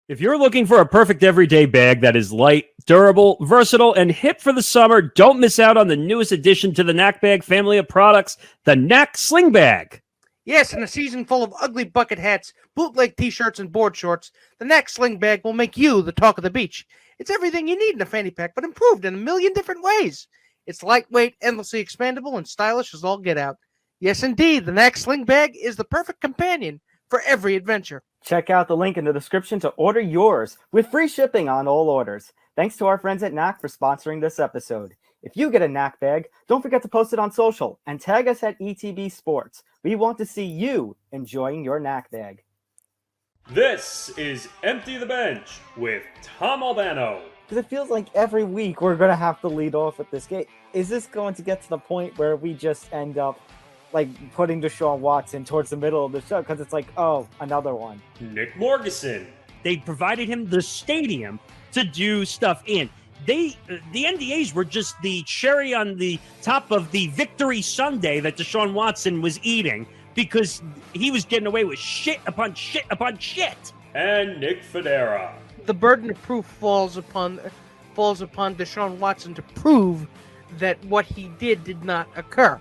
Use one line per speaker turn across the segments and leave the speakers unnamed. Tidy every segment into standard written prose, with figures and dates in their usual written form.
If you're looking for a perfect everyday bag that is light, durable, versatile, and hip for the summer, don't miss out on the newest addition to the Knack Bag family of products, the Knack Sling Bag.
Yes, in a season full of ugly bucket hats, bootleg t-shirts, and board shorts, the Knack Sling Bag will make you the talk of the beach. It's everything you need in a fanny pack, but improved in a million different ways. It's lightweight, endlessly expandable, and stylish as all get out. Yes, indeed, the Knack Sling Bag is the perfect companion for every adventure.
Check out the link in the description to order yours with free shipping on all orders. Thanks to our friends at Knack for sponsoring this episode. If you get a Knack bag, don't forget to post it on social and tag us at ETB Sports. We want to see you enjoying your Knack bag.
This is Empty the Bench with Tom Albano.
Because it feels like every week we're going to have to lead off with this game. Is this going to get to the point where we just end up like putting Deshaun Watson towards the middle of the show? Because it's like, oh, another one.
Nick Morgeson.
They provided him the stadium to do stuff in. The NDAs were just the cherry on the top of the victory sundae that Deshaun Watson was eating because he was getting away with shit upon shit upon shit.
And Nick Federa.
The burden of proof falls upon Deshaun Watson to prove that what he did not occur.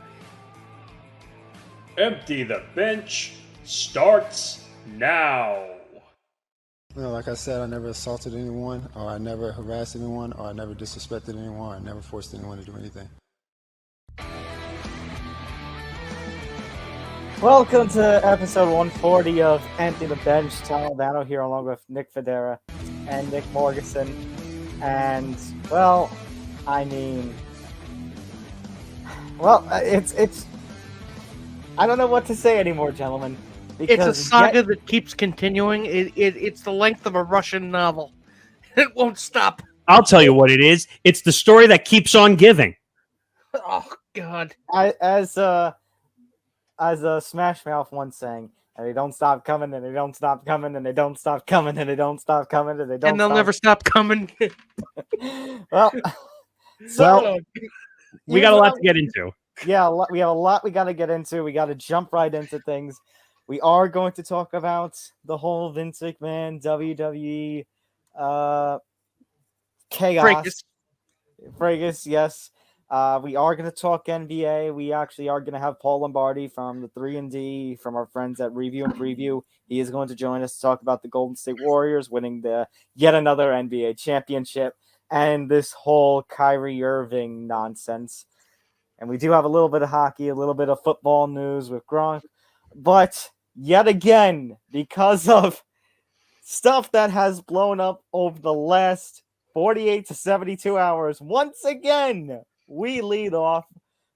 Empty the Bench starts now.
Well, like I said, I never assaulted anyone, or I never harassed anyone, or I never disrespected anyone, or I never forced anyone to do anything.
Welcome to episode 140 of Empty the Bench. Tom Albano here along with Nick Federa and Nick Morgeson. And, well, I mean, it's I don't know what to say anymore, gentlemen.
It's a saga that keeps continuing. It's the length of a Russian novel. It won't stop.
I'll tell you what it is. It's the story that keeps on giving.
Oh, God.
As Smash Mouth once sang, and they don't stop coming, and they don't stop coming, and they don't stop coming, and they don't stop coming, and they don't.
And they'll never stop coming.
Well, so
we got a lot to get into.
Yeah, we have a lot we got to get into. We got to jump right into things. We are going to talk about the whole Vince McMahon WWE chaos. Fragus, yes. We are going to talk NBA. We actually are going to have Paul Lombardi from the 3&D, from our friends at Review and Preview. He is going to join us to talk about the Golden State Warriors winning the yet another NBA championship and this whole Kyrie Irving nonsense. And we do have a little bit of hockey, a little bit of football news with Gronk. But yet again, because of stuff that has blown up over the last 48 to 72 hours, once again, we lead off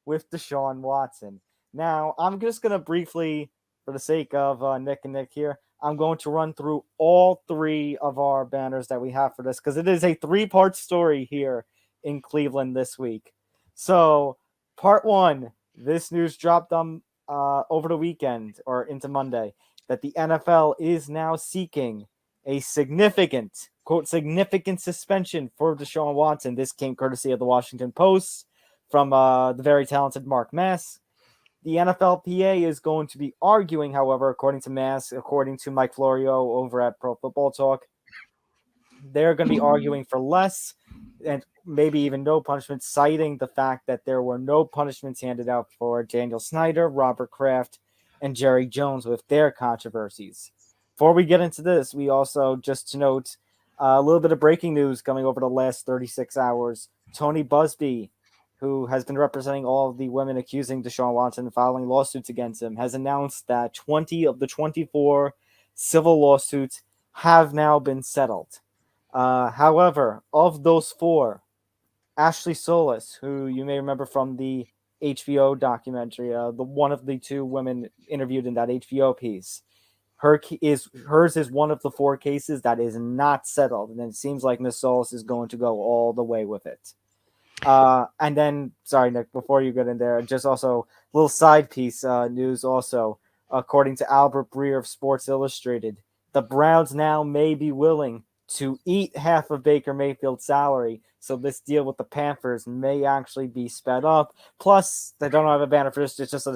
with Deshaun Watson. Now, I'm just going to briefly, for the sake of Nick and Nick here, I'm going to run through all three of our banners that we have for this, because it is a three-part story here in Cleveland this week. So, part one, this news dropped over the weekend or into Monday that the NFL is now seeking a significant, quote, significant suspension for Deshaun Watson. This came courtesy of the Washington Post from the very talented Mark Mass. The NFLPA is going to be arguing, however, according to Mass, according to Mike Florio over at Pro Football Talk, they're going to be arguing for less and maybe even no punishment, citing the fact that there were no punishments handed out for Daniel Snyder, Robert Kraft, and Jerry Jones with their controversies. Before we get into this, we also, just to note, a little bit of breaking news coming over the last 36 hours. Tony Busby, who has been representing all of the women accusing Deshaun Watson and filing lawsuits against him, has announced that 20 of the 24 civil lawsuits have now been settled. However, of those four, Ashley Solis, who you may remember from the HBO documentary, the one of the two women interviewed in that HBO piece, hers is one of the four cases that is not settled, and it seems like Miss Solis is going to go all the way with it. And then, sorry, Nick, before you get in there, just also a little side piece news also. According to Albert Breer of Sports Illustrated, the Browns now may be willing to eat half of Baker Mayfield's salary, so this deal with the Panthers may actually be sped up. Plus, they don't have a banner for this, it's just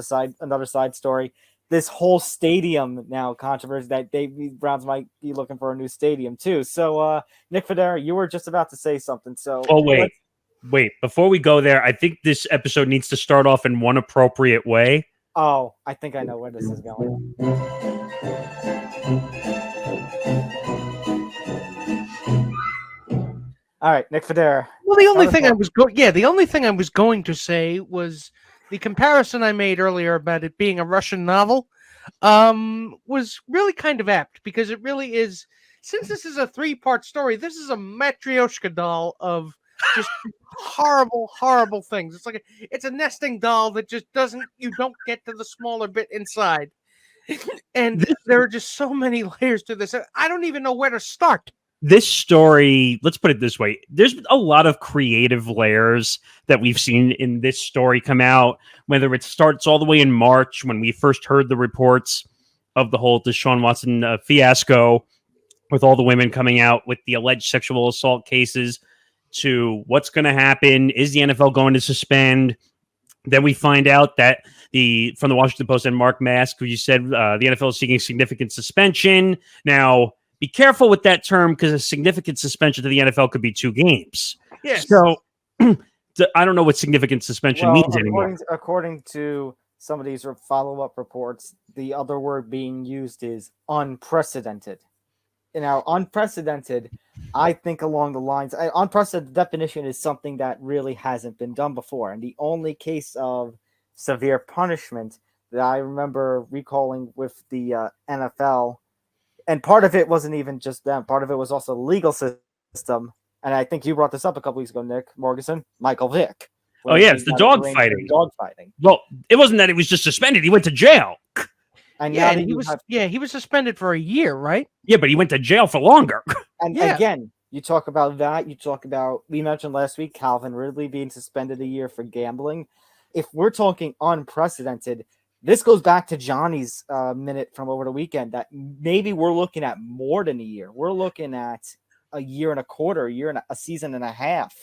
another side story. this whole stadium now controversy that the Browns might be looking for a new stadium too. So, Nick Federa, you were just about to say something. So,
Oh, wait. Before we go there, I think this episode needs to start off in one appropriate way.
Oh, I think I know where this is going. All right, Nick Federa.
Well, the only thing I was going to say was the comparison I made earlier about it being a Russian novel was really kind of apt because it really is. Since this is a 3-part story, this is a Matryoshka doll of just horrible, horrible things. It's a nesting doll that just you don't get to the smaller bit inside. And there are just so many layers to this. I don't even know where to start.
This story, let's put it this way. There's a lot of creative layers that we've seen in this story come out, whether it starts all the way in March when we first heard the reports of the whole Deshaun Watson fiasco with all the women coming out with the alleged sexual assault cases, to what's going to happen. Is the NFL going to suspend? Then we find out that from the Washington Post and Mark Mask, who you said the NFL is seeking significant suspension. Now, be careful with that term because a significant suspension to the NFL could be 2 games.
Yes.
So I don't know what significant suspension means anymore.
According to some of these follow-up reports, the other word being used is unprecedented. Now, unprecedented, I think along the lines, unprecedented definition is something that really hasn't been done before. And the only case of severe punishment that I remember recalling with the NFL, and part of it wasn't even just them, part of it was also the legal system. And I think you brought this up a couple weeks ago, Nick Morganson, Michael Vick.
Oh, yeah, it's the dog fighting. Well, it wasn't that he was just suspended. He went to jail.
And
he was suspended for a year, right?
Yeah, but he went to jail for longer.
And again, you talk about that. You talk about, we mentioned last week, Calvin Ridley being suspended a year for gambling. If we're talking unprecedented, this goes back to Johnny's minute from over the weekend that maybe we're looking at more than a year. We're looking at a year and a quarter, a season and a half.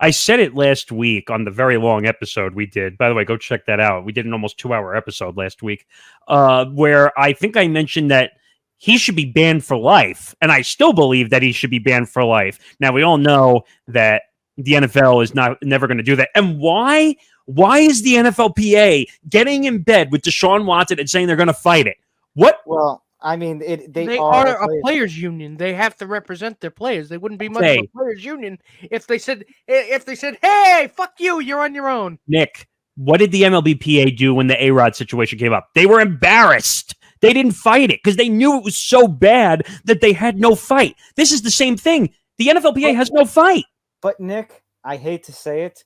I said it last week on the very long episode we did. By the way, go check that out. We did an almost 2-hour episode last week where I think I mentioned that he should be banned for life. And I still believe that he should be banned for life. Now, we all know that the NFL is never going to do that. And why? Why is the NFLPA getting in bed with Deshaun Watson and saying they're going to fight it? What?
Well, I mean, they
are a players' union. They have to represent their players. They wouldn't be much of a players' union if they said, "Hey, fuck you, you're on your own."
Nick, what did the MLBPA do when the A-Rod situation came up? They were embarrassed. They didn't fight it because they knew it was so bad that they had no fight. This is the same thing. The NFLPA has no fight.
But Nick, I hate to say it,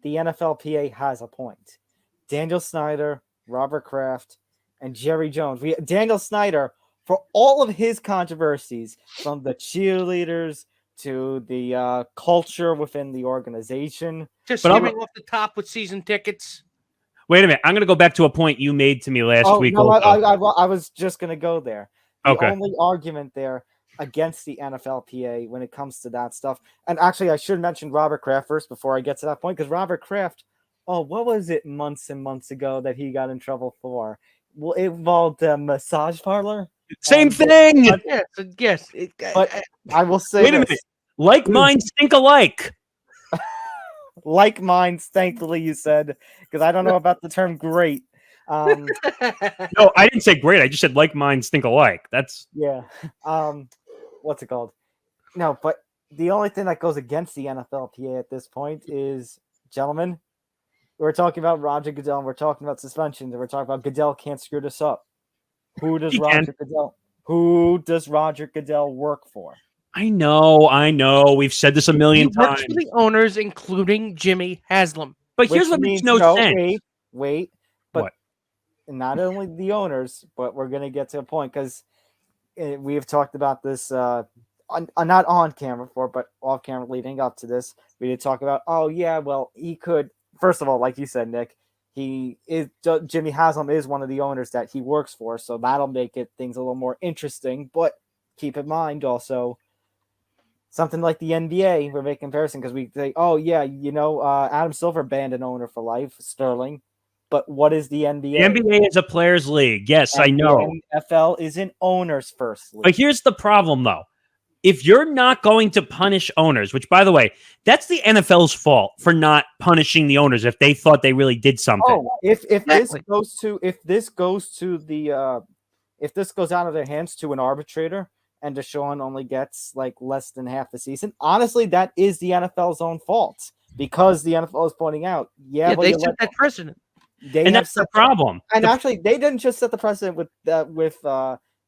the NFLPA has a point. Daniel Snyder, Robert Kraft, and Jerry Jones. Daniel Snyder, for all of his controversies, from the cheerleaders to the culture within the organization.
Just skimming off the top with season tickets.
Wait a minute. I'm going to go back to a point you made to me last week.
No, I was just going to go there. The
Okay.
only argument there against the NFLPA when it comes to that stuff, and actually I should mention Robert Kraft first before I get to that point, because Robert Kraft, what was it months and months ago that he got in trouble for? Well, it involved a massage parlor.
Same thing.
Yes.
But I will say,
wait a minute. Like minds think alike.
Like minds, thankfully you said, because I don't know about the term great.
No, I didn't say great. I just said like minds think alike. That's
yeah. What's it called? No, but the only thing that goes against the NFLPA at this point is, gentlemen, we're talking about Roger Goodell, and we're talking about suspensions, and we're talking about Goodell can't screw this up. Who does Roger Goodell work for?
I know. We've said this a million times.
He works for the owners, including Jimmy Haslam.
But here's what makes no sense.
Wait. But
what?
Not only the owners, but we're going to get to a point, because we have talked about this, not on camera before, but off camera leading up to this. We did talk about, he could, first of all, like you said, Nick, Jimmy Haslam is one of the owners that he works for, so that'll make things a little more interesting. But keep in mind also, something like the NBA, we're making comparison because we say, Adam Silver banned an owner for life, Sterling. But what is the
The
NBA?
NBA is a players' league. Yes, I know.
The NFL is an owner's first league.
But here's the problem, though. If you're not going to punish owners, which, by the way, that's the NFL's fault for not punishing the owners if they thought they really did something.
Oh, if
Exactly.
this goes out of their hands to an arbitrator and Deshaun only gets like less than half the season, honestly, that is the NFL's own fault because the NFL is pointing out,
They set that precedent.
And that's the problem.
And actually, they didn't just set the precedent with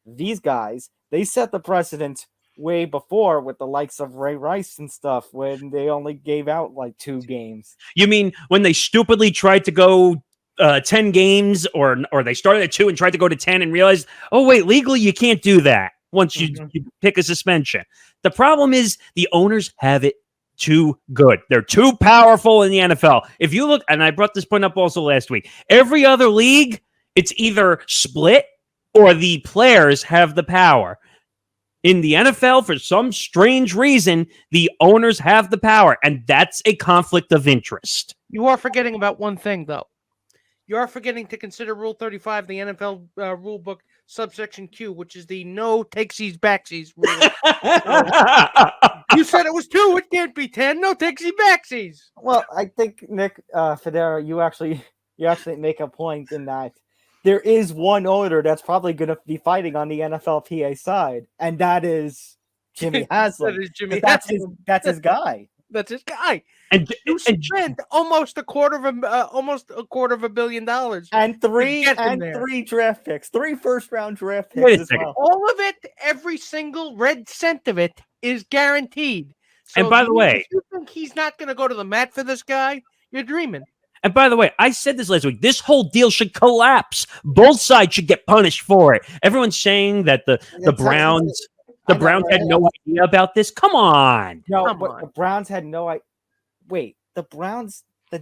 these guys. They set the precedent way before with the likes of Ray Rice and stuff when they only gave out like 2 games.
You mean when they stupidly tried to go 10 games or they started at 2 and tried to go to 10 and realized, oh, wait, legally you can't do that once you pick a suspension. The problem is the owners have it too good. They're too powerful in the NFL. If you look, and I brought this point up also last week, every other league, it's either split or the players have the power. In the NFL, for some strange reason, the owners have the power, and that's a conflict of interest.
You are forgetting about one thing, though. You are forgetting to consider Rule 35, the NFL rule book, subsection Q, which is the no takesies backsies rule. You said it was 2. It can't be 10. No takesies backsies.
Well, I think Nick Federa, you actually make a point in that there is one owner that's probably going to be fighting on the NFLPA side, and that is Jimmy Haslam.
That is Jimmy
That's
Haslam.
his guy.
That's his guy.
And
You spent almost a quarter of $1 billion.
And three
get him there.
3 draft picks, 3 first-round draft
Wait a
picks as
second.
well.
All of it, every single red cent of it is guaranteed. So
And by the way-
if you think he's not going to go to the mat for this guy, you're dreaming.
And by the way, I said this last week. This whole deal should collapse. Both sides should get punished for it. Everyone's saying that the Browns had no idea about this. Come on.
No,
Come
but
on.
the Browns had no idea. Wait, the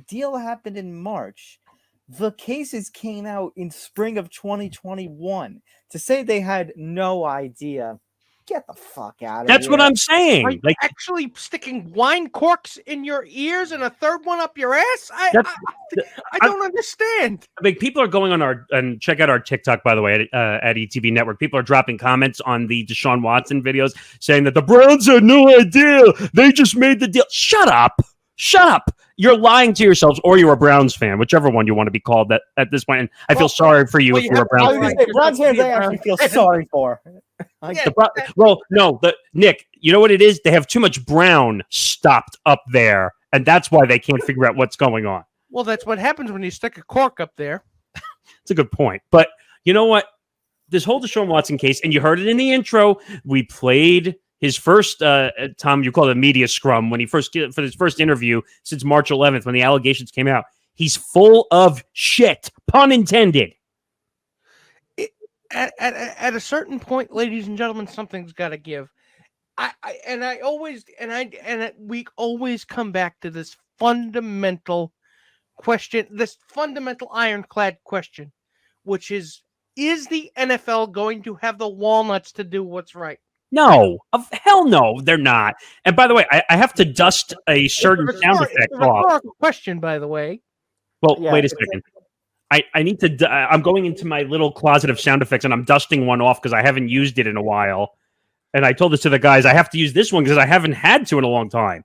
deal happened in March. The cases came out in spring of 2021. To say they had no idea, get the fuck out of here.
That's what I'm saying.
Are you
Like,
actually sticking wine corks in your ears and a third one up your ass? I don't understand.
people are going on and check out our TikTok, by the way, at ETB Network. People are dropping comments on the Deshaun Watson videos saying that the Browns had no idea. They just made the deal. Shut up. You're lying to yourselves, or you're a Browns fan, whichever one you want to be called at this point. And I feel sorry for you if you're a Browns fan.
Browns fans, I actually feel sorry for.
Nick, you know what it is? They have too much brown stopped up there, and that's why they can't figure out what's going on.
Well, that's what happens when you stick a cork up there.
It's a good point. But you know what? This whole Deshaun Watson case, and you heard it in the intro, we played his first, Tom, you call it a media scrum, when he for his first interview since March 11th, when the allegations came out. He's full of shit, pun intended.
At a certain point, ladies and gentlemen, something's got to give. We always come back to this fundamental question, this fundamental ironclad question, which is the NFL going to have the walnuts to do what's right?
No, hell no, they're not. And by the way, I have to dust a certain sound effect
It's a
off.
rhetorical question, by the way.
Well,
Yeah,
wait a second. I need to. I'm going into my little closet of sound effects, and I'm dusting one off because I haven't used it in a while. And I told this to the guys, I have to use this one because I haven't had to in a long time.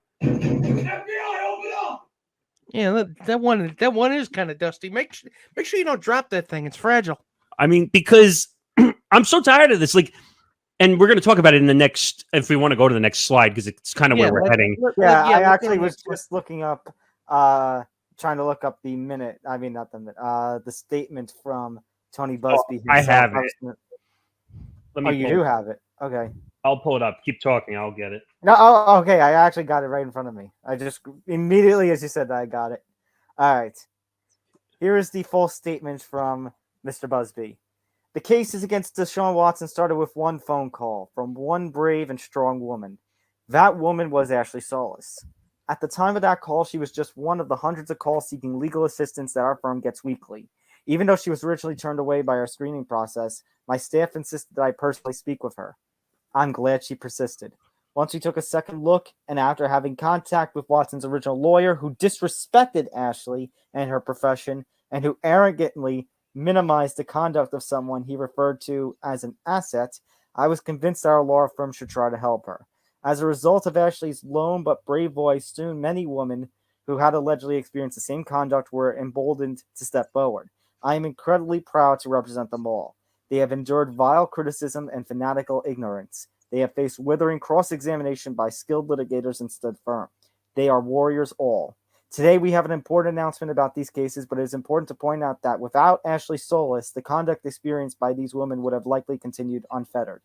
Yeah, that one is kind of dusty. Make sure you don't drop that thing. It's fragile.
I mean, because I'm so tired of this. Like, and we're going to talk about it in the next, if we want to go to the next slide, because it's kind of where we're heading.
I actually was just looking up, trying to look up the minute. I mean, not the minute. The statement from Tony Busby.
I have it.
You do have it. Okay.
I'll pull it up. Keep talking. I'll get it.
No, okay. I actually got it right in front of me. I just immediately, as you said that, I got it. All right. Here is the full statement from Mr. Busby. The cases against Deshaun Watson started with one phone call from one brave and strong woman. That woman was Ashley Solis. At the time of that call, she was just one of the hundreds of calls seeking legal assistance that our firm gets weekly. Even though she was originally turned away by our screening process, my staff insisted that I personally speak with her. I'm glad she persisted. Once we took a second look, and after having contact with Watson's original lawyer, who disrespected Ashley and her profession and who arrogantly minimized the conduct of someone he referred to as an asset, I was convinced our law firm should try to help her. As a result of Ashley's lone but brave voice, soon many women who had allegedly experienced the same conduct were emboldened to step forward. I am incredibly proud to represent them all. They have endured vile criticism and fanatical ignorance. They have faced withering cross-examination by skilled litigators and stood firm. They are warriors all. Today we have an important announcement about these cases, but it is important to point out that without Ashley Solis, the conduct experienced by these women would have likely continued unfettered.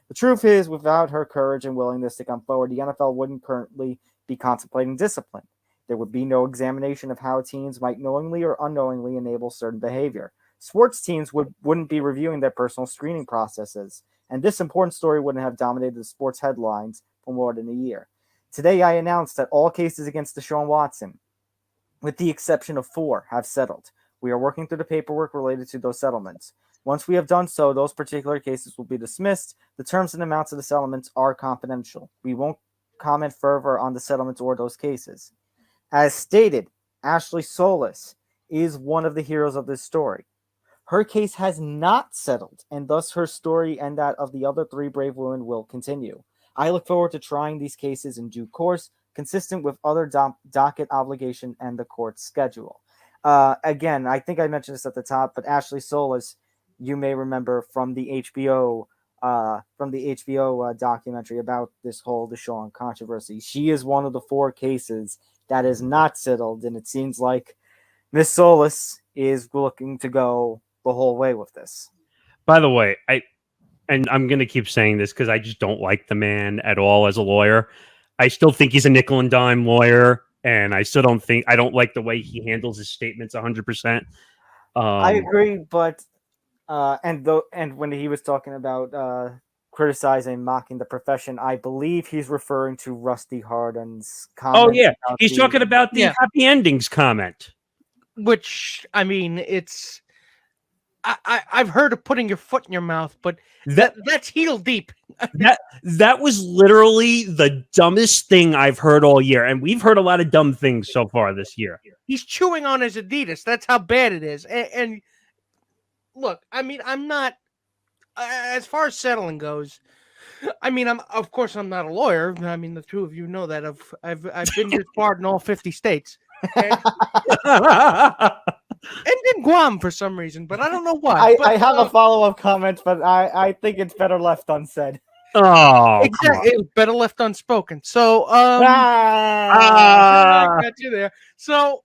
The truth is, without her courage and willingness to come forward, the NFL wouldn't currently be contemplating discipline. There would be no examination of how teams might knowingly or unknowingly enable certain behavior. Sports teams wouldn't be reviewing their personal screening processes, and this important story wouldn't have dominated the sports headlines for more than a year. Today, I announced that all cases against Deshaun Watson, with the exception of 4, have settled. We are working through the paperwork related to those settlements. Once we have done so, those particular cases will be dismissed. The terms and amounts of the settlements are confidential. We won't comment further on the settlements or those cases. As stated, Ashley Solis is one of the heroes of this story. Her case has not settled, and thus her story and that of the other 3 brave women will continue. I look forward to trying these cases in due course, consistent with other docket obligation and the court schedule. Again, I think I mentioned this at the top, but Ashley Solis, you may remember from the HBO documentary about this whole Deshaun controversy. She is one of the 4 cases that is not settled, and it seems like Miss Solis is looking to go the whole way with this.
By the way, I'm going to keep saying this because I just don't like the man at all as a lawyer. I still think he's a nickel and dime lawyer, and I don't like the way he handles his statements 100%.
I agree, but and when he was talking about criticizing, mocking the profession, I believe he's referring to Rusty Harden's comment.
Oh yeah, he's talking about the happy endings comment.
Which, I mean, it's I've heard of putting your foot in your mouth, but that's heel deep.
That was literally the dumbest thing I've heard all year, and we've heard a lot of dumb things so far this year.
He's chewing on his Adidas. That's how bad it is. And look, I mean, I'm not as far as settling goes. I mean, I'm not a lawyer. I mean, the 2 of you know that I've been disbarred in all 50 states. And in Guam for some reason, but I don't know why.
I have a follow-up comment, but I think it's better left unsaid.
Oh,
exactly. It was better left unspoken. So, I got you there. So,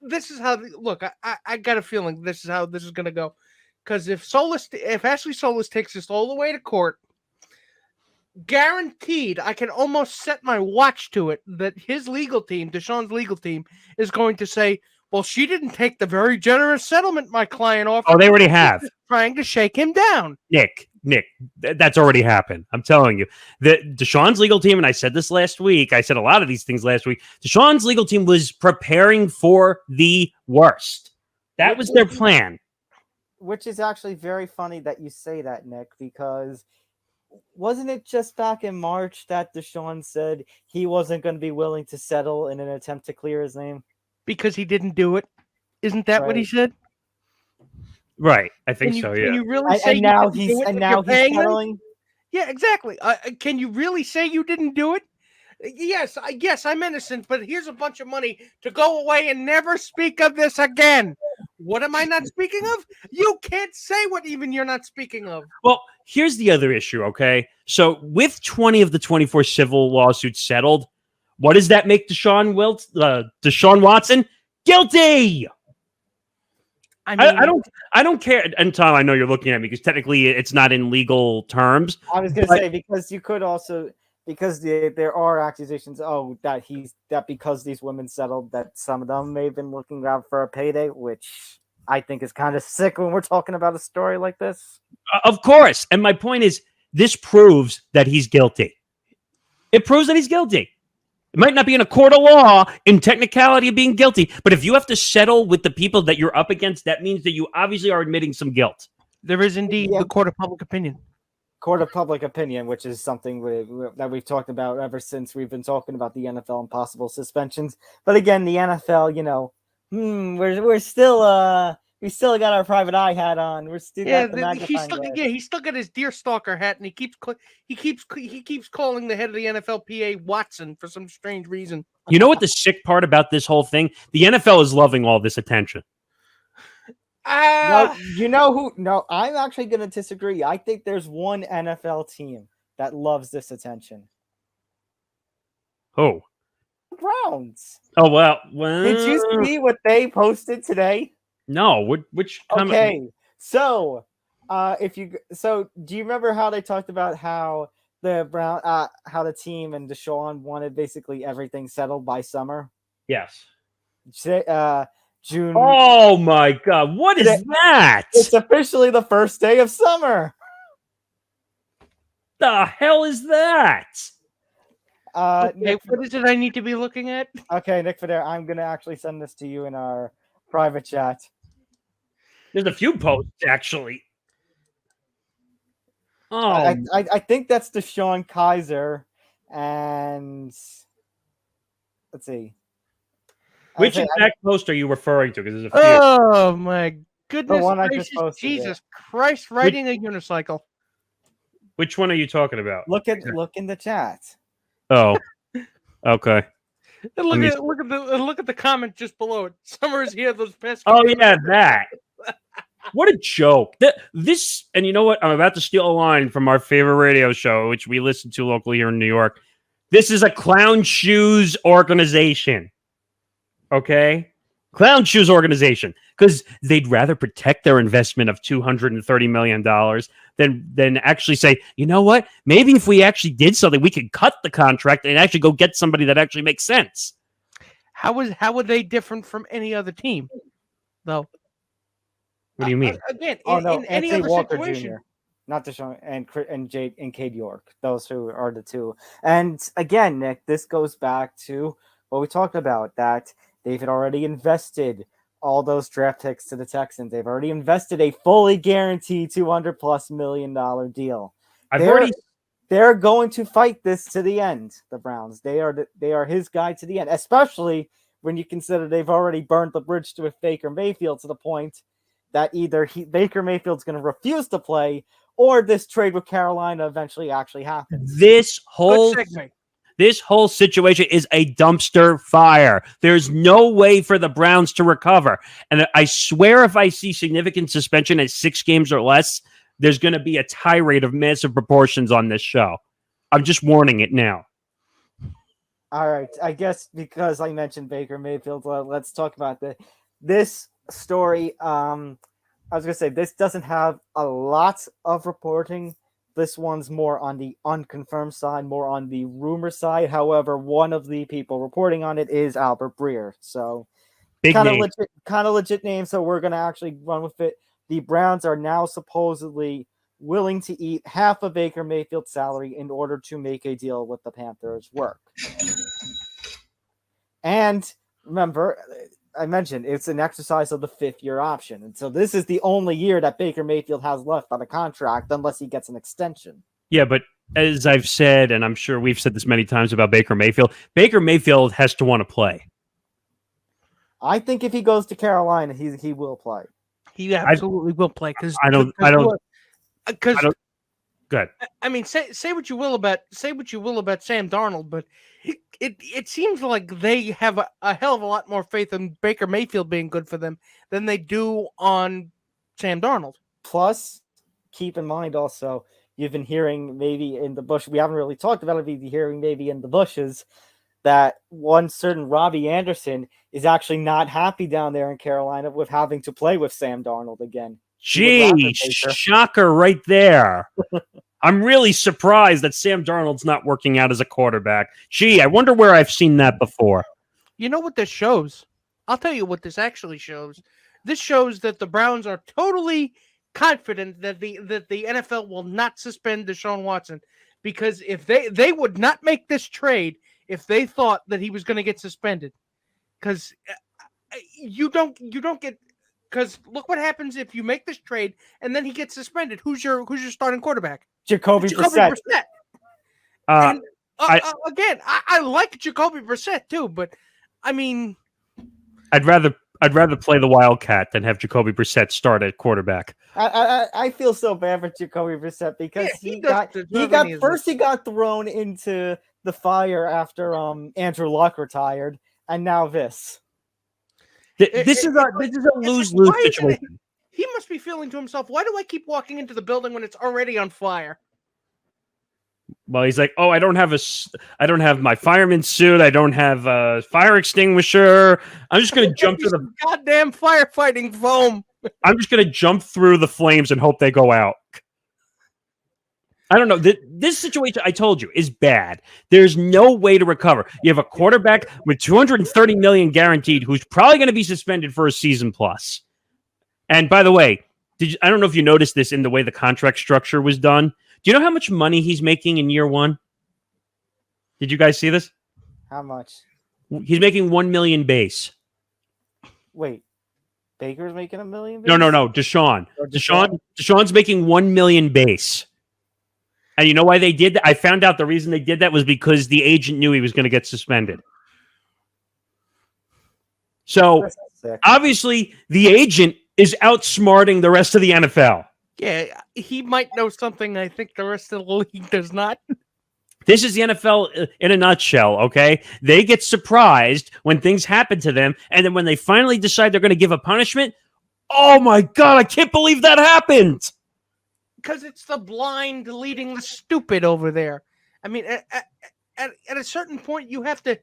this is how. Look, I got a feeling this is how this is going to go. Because if Ashley Solis takes this all the way to court, guaranteed, I can almost set my watch to it that his legal team, Deshaun's legal team, is going to say, well, she didn't take the very generous settlement my client offered.
Oh, they already have.
Trying to shake him down.
Nick, that's already happened. I'm telling you. Deshaun's legal team, and I said this last week, I said a lot of these things last week, Deshaun's legal team was preparing for the worst. That was their plan.
Which is actually very funny that you say that, Nick, because wasn't it just back in March that Deshaun said he wasn't going to be willing to settle in an attempt to clear his name?
Because he didn't do it. Isn't that what he said?
Right. I think so, yeah.
Can you really say
he's settling?
Yeah, exactly. Can you really say you didn't do it? Yes, I'm innocent, but here's a bunch of money to go away and never speak of this again. What am I not speaking of? You can't say what even you're not speaking of.
Well, here's the other issue, okay? So with 20 of the 24 civil lawsuits settled, what does that make Deshaun Watson? Guilty! I mean, I don't care. And Tom, I know you're looking at me because technically it's not in legal terms.
I was going to say, because you could also... Because there are accusations, that because these women settled, that some of them may have been looking out for a payday, which I think is kind of sick when we're talking about a story like this.
Of course. And my point is, this proves that he's guilty. It proves that he's guilty. It might not be in a court of law in technicality of being guilty, but if you have to settle with the people that you're up against, that means that you obviously are admitting some guilt.
There is indeed the court of public opinion.
Court of public opinion, which is something that we've talked about ever since we've been talking about the NFL and possible suspensions. But again, the NFL, We're still we still got our private eye hat on. We're still got the magnifying glass.
he's still got his deerstalker hat, and he keeps calling the head of the NFLPA Watson for some strange reason.
You know what the sick part about this whole thing? The NFL is loving all this attention.
No, you know who? No, I'm actually going to disagree. I think there's one NFL team that loves this attention.
Oh,
Browns.
oh well.
Did you see what they posted today?
No, which
Okay, so do you remember how they talked about how how the team and Deshaun wanted basically everything settled by summer?
Yes.
June.
Oh my God! What is that?
It's officially the first day of summer.
The hell is that?
Okay, what is it I need to be looking at?
Okay, Nick Federa, I'm gonna actually send this to you in our private chat.
There's a few posts actually. Oh,
I think that's Deshaun Kaiser, and let's see.
which exact post are you referring to? Because there's a few.
Oh my goodness
one I
gracious,
just posted,
Jesus Christ, riding a unicycle.
Which one are you talking about?
Look in the chat.
Oh, okay.
And look at the comment just below it. Summer is here. Those past.
Oh yeah, that. What a joke! This, and you know what? I'm about to steal a line from our favorite radio show, which we listen to locally here in New York. This is a clown shoes organization. Okay, clown shoes organization, because they'd rather protect their investment of $230 million than actually say, you know what? Maybe if we actually did something, we could cut the contract and actually go get somebody that actually makes sense.
How are they different from any other team, though?
What do you mean?
Again,
in
any
Anthony
other
Walker
situation.
Jr., not Deshaun and Jade and Cade York. Those who are the two. And again, Nick, this goes back to what we talked about, that they've already invested all those draft picks to the Texans. They've already invested a fully guaranteed $200+ million deal. They're going to fight this to the end. The Browns. They are his guy to the end, especially when you consider they've already burned the bridge with Baker Mayfield to the point that either Baker Mayfield's going to refuse to play, or this trade with Carolina eventually actually happens.
This whole situation is a dumpster fire. There's no way for the Browns to recover. And I swear if I see significant suspension at 6 games or less, there's going to be a tirade of massive proportions on this show. I'm just warning it now.
All right. I guess because I mentioned Baker Mayfield, let's talk about this story. I was going to say, this doesn't have a lot of reporting. This one's more on the unconfirmed side, more on the rumor side. However, one of the people reporting on it is Albert Breer. So kind of legit name. So we're going to actually run with it. The Browns are now supposedly willing to eat half of Baker Mayfield's salary in order to make a deal with the Panthers work. And remember, I mentioned it's an exercise of the 5th-year option. And so this is the only year that Baker Mayfield has left on a contract unless he gets an extension.
Yeah, but as I've said, and I'm sure we've said this many times about Baker Mayfield has to want to play.
I think if he goes to Carolina, he will play.
He absolutely will play, because
Go ahead.
I mean, say what you will about Sam Darnold, but it seems like they have a hell of a lot more faith in Baker Mayfield being good for them than they do on Sam Darnold.
Plus, keep in mind also, you've been hearing maybe in the bush, we haven't really talked about it, but you're hearing maybe in the bushes that one certain Robbie Anderson is actually not happy down there in Carolina with having to play with Sam Darnold again.
Gee, shocker right there. I'm really surprised that Sam Darnold's not working out as a quarterback. Gee, I wonder where I've seen that before.
You know what this shows? I'll tell you what this actually shows. This shows that the Browns are totally confident that the NFL will not suspend Deshaun Watson, because if they would not make this trade if they thought that he was going to get suspended, because you don't get. Because look what happens if you make this trade and then he gets suspended. Who's your starting quarterback?
Jacoby Brissett.
Again, I like Jacoby Brissett too, but I mean,
I'd rather I'd rather play the Wildcat than have Jacoby Brissett start at quarterback.
I feel so bad for Jacoby Brissett because he got thrown into the fire after Andrew Luck retired, and now this.
This is a lose-lose situation.
He must be feeling to himself, why do I keep walking into the building when it's already on fire?
Well, he's like, oh, I don't have my fireman's suit. I don't have a fire extinguisher. I'm just going to jump through the
goddamn firefighting foam.
I'm just going to jump through the flames and hope they go out. I don't know. This situation, I told you, is bad. There's no way to recover. You have a quarterback with $230 million guaranteed who's probably going to be suspended for a season plus. And by the way, I don't know if you noticed this in the way the contract structure was done. Do you know how much money he's making in year one? Did you guys see this?
How much?
He's making $1 million base.
Wait, Baker's making $1 million?
No. Deshaun. Deshaun's making $1 million base. And you know why they did that? I found out the reason they did that was because the agent knew he was going to get suspended. So obviously the agent is outsmarting the rest of the NFL.
Yeah, he might know something I think the rest of the league does not.
This is the NFL in a nutshell, okay? They get surprised when things happen to them, and then when they finally decide they're going to give a punishment, oh my God, I can't believe that happened!
Because it's the blind leading the stupid over there. I mean, at a certain point, you have to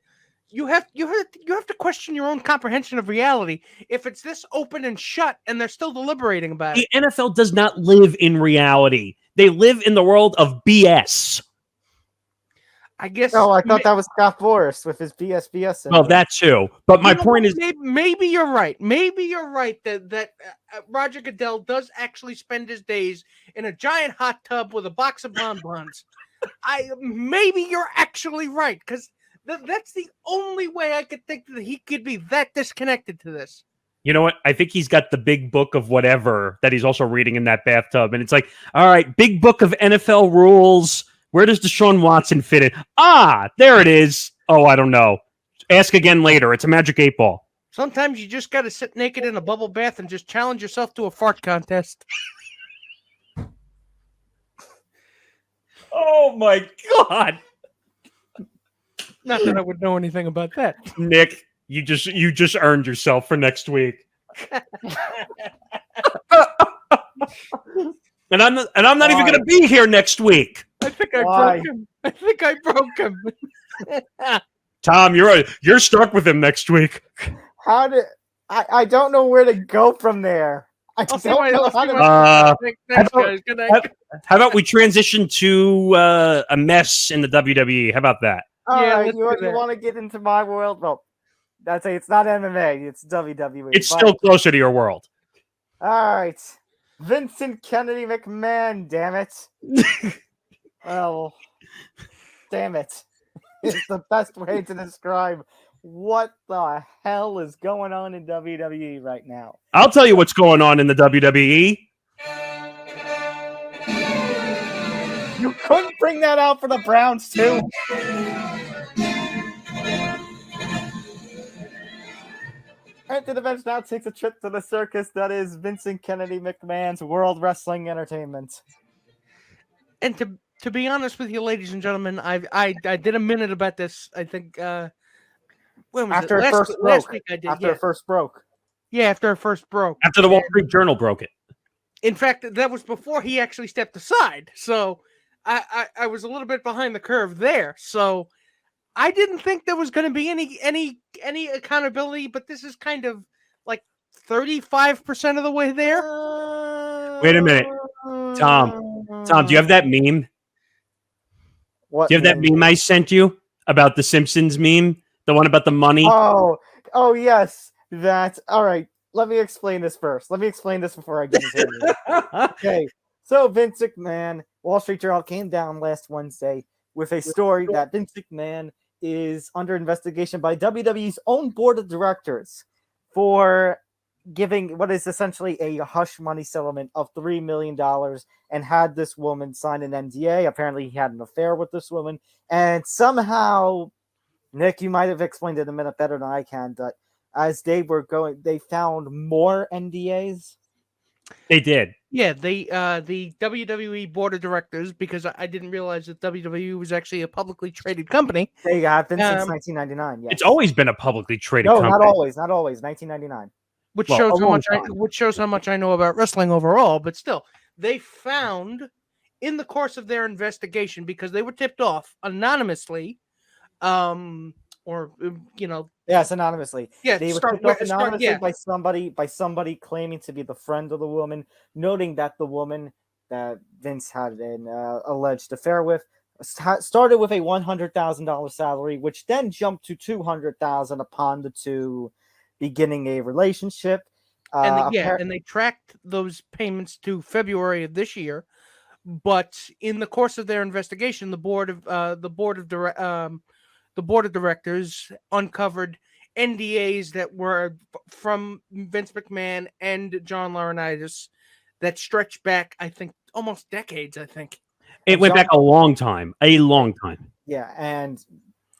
question your own comprehension of reality. If it's this open and shut, and they're still deliberating about it,
the NFL does not live in reality. They live in the world of BS.
I guess.
Oh, I thought that was Scott Boras with his BS.
Well, that too. But my point is,
maybe you're right. Maybe you're right that Roger Goodell does actually spend his days in a giant hot tub with a box of bonbons. Maybe you're actually right, because that's the only way I could think that he could be that disconnected to this.
You know what? I think he's got the big book of whatever that he's also reading in that bathtub. And it's like, all right, big book of NFL rules. Where does Deshaun Watson fit in? Ah, there it is. Oh, I don't know. Ask again later. It's a magic 8 ball.
Sometimes you just got to sit naked in a bubble bath and just challenge yourself to a fart contest.
Oh, my God.
Not that I would know anything about that.
Nick, you just earned yourself for next week. And I'm not even going to be here next week.
I think I broke him.
Tom, you're stuck with him next week.
I don't know where to go from there. I don't know how to.
Thanks, guys. Good night.
How about we transition to a mess in the WWE? How about that?
All
Yeah,
right, you
let's do that.
want to get into my world? Well, that's it's not MMA. It's WWE.
It's still closer to your world.
All right. Vincent Kennedy McMahon, damn it. Well, damn it. It's the best way to describe what the hell is going on in WWE right now.
I'll tell you what's going on in the WWE.
You couldn't bring that out for the Browns, too. Enter the bench now takes a trip to the circus that is Vincent Kennedy McMahon's World Wrestling Entertainment.
And to be honest with you, ladies and gentlemen, I did a minute about this. I think when was
after
it?
it first broke.
Last week I did.
After it first broke.
Yeah, after it first broke.
After the Wall Street Journal broke it.
In fact, that was before he actually stepped aside. So I was a little bit behind the curve there. So I didn't think there was going to be any accountability, but this is kind of like 35% of the way there.
Wait a minute. Tom, do you have that meme?
What
Do you have that meme I sent you about the Simpsons meme? The one about the money?
Oh yes. That. All right. Let me explain this first. Let me explain this before I get into it. Okay. So Vince McMahon, Wall Street Journal came down last Wednesday with a story that Vince McMahon is under investigation by WWE's own board of directors for giving what is essentially a hush money settlement of $3 million and had this woman sign an NDA. Apparently he had an affair with this woman. And somehow, Nick, you might have explained it a minute better than I can, but as they were going, they found more NDAs.
They did.
Yeah, the WWE board of directors, because I didn't realize that WWE was actually a publicly traded company.
They have been since 1999. Yes,
It's always been a publicly traded
no,
company.
not always. 1999.
Which
Well,
shows
a long time.
which shows how much I know about wrestling overall. But still, they found in the course of their investigation, because they were tipped off anonymously,
Yes, anonymously.
Yeah,
They were
start
tipped off
with- start-
anonymously
yeah.
by somebody claiming to be the friend of the woman, noting that the woman that Vince had an alleged affair with started with a $100,000 salary, which then jumped to $200,000 upon the two beginning a relationship.
and they tracked those payments to February of this year. But in the course of their investigation, the board of directors uncovered NDAs that were from Vince McMahon and John Laurinaitis that stretched back, I think, almost decades. I think
It went back a long time. A long time.
Yeah, and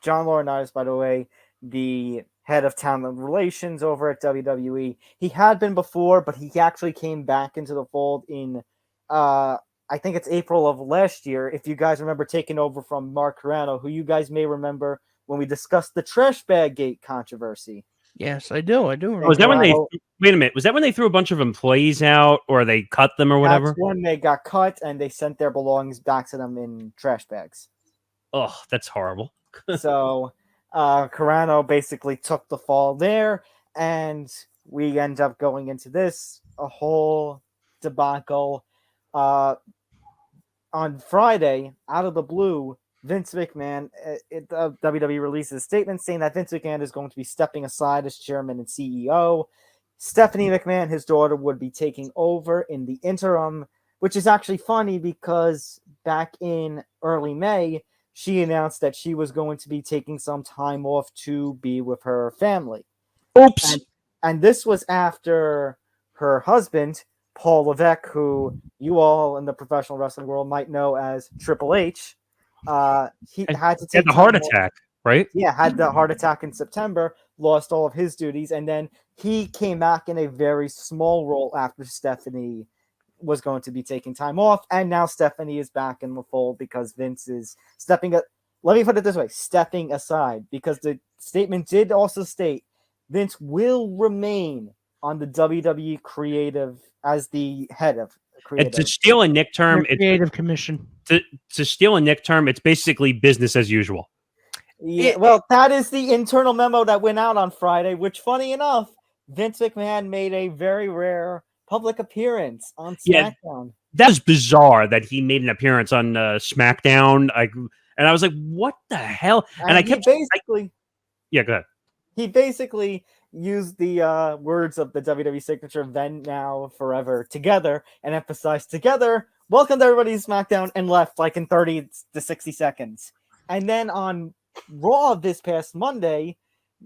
John Laurinaitis, by the way, the head of talent relations over at WWE. He had been before, but he actually came back into the fold in, I think it's April of last year. If you guys remember, taking over from Mark Carano, who you guys may remember when we discussed the trash bag gate controversy.
Yes, I do. Remember.
Was that when they? Wait a minute. Was that when they threw a bunch of employees out, or they cut them, or whatever?
That's when they got cut, and they sent their belongings back to them in trash bags.
Oh, that's horrible.
So Carano basically took the fall there, and we end up going into this a whole debacle. On Friday, out of the blue, Vince McMahon, WWE releases a statement saying that Vince McMahon is going to be stepping aside as chairman and CEO. Stephanie McMahon, his daughter, would be taking over in the interim, which is actually funny because back in early May, she announced that she was going to be taking some time off to be with her family.
Oops.
And this was after her husband, Paul Levesque, who you all in the professional wrestling world might know as Triple H. He had to take
the heart attack, right?
Yeah, had the heart attack in September, lost all of his duties, and then he came back in a very small role after Stephanie was going to be taking time off, and now Stephanie is back in the fold because Vince is stepping. Let me put it this way: stepping aside, because the statement did also state Vince will remain on the WWE creative as the head of creative.
And to steal a Nick term,
creative commission.
To steal a Nick term, it's basically business as usual.
Yeah, well, that is the internal memo that went out on Friday, which, funny enough, Vince McMahon made a very rare public appearance on SmackDown.
Yeah, that was bizarre that he made an appearance on SmackDown. And I was like, what the hell? And I kept
basically,
yeah, go ahead.
He basically used the words of the WWE signature, then, now, forever, together, and emphasized together, welcome to everybody to SmackDown, and left like in 30 to 60 seconds. And then on Raw this past Monday,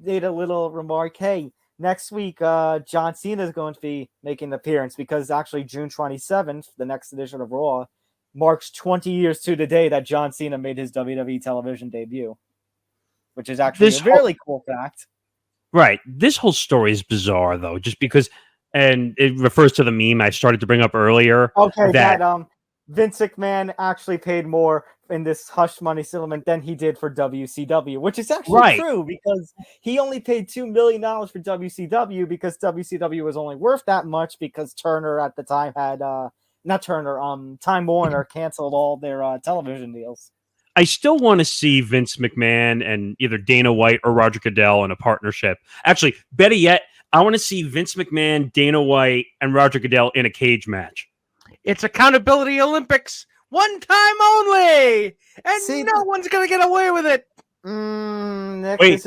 made a little remark, hey, next week, John Cena is going to be making an appearance because actually June 27th, the next edition of Raw, marks 20 years to the day that John Cena made his WWE television debut, which is actually a really cool fact.
Right. This whole story is bizarre, though, just because, and it refers to the meme I started to bring up earlier.
Okay, that Vince McMahon actually paid more in this hush money settlement than he did for WCW, which is actually true because he only paid $2 million for WCW because WCW was only worth that much because Turner at the time had Time Warner canceled all their television deals.
I still want to see Vince McMahon and either Dana White or Roger Goodell in a partnership. Actually, better yet, I want to see Vince McMahon, Dana White, and Roger Goodell in a cage match.
It's Accountability Olympics. One time only, and no one's gonna get away with it.
Nick,
wait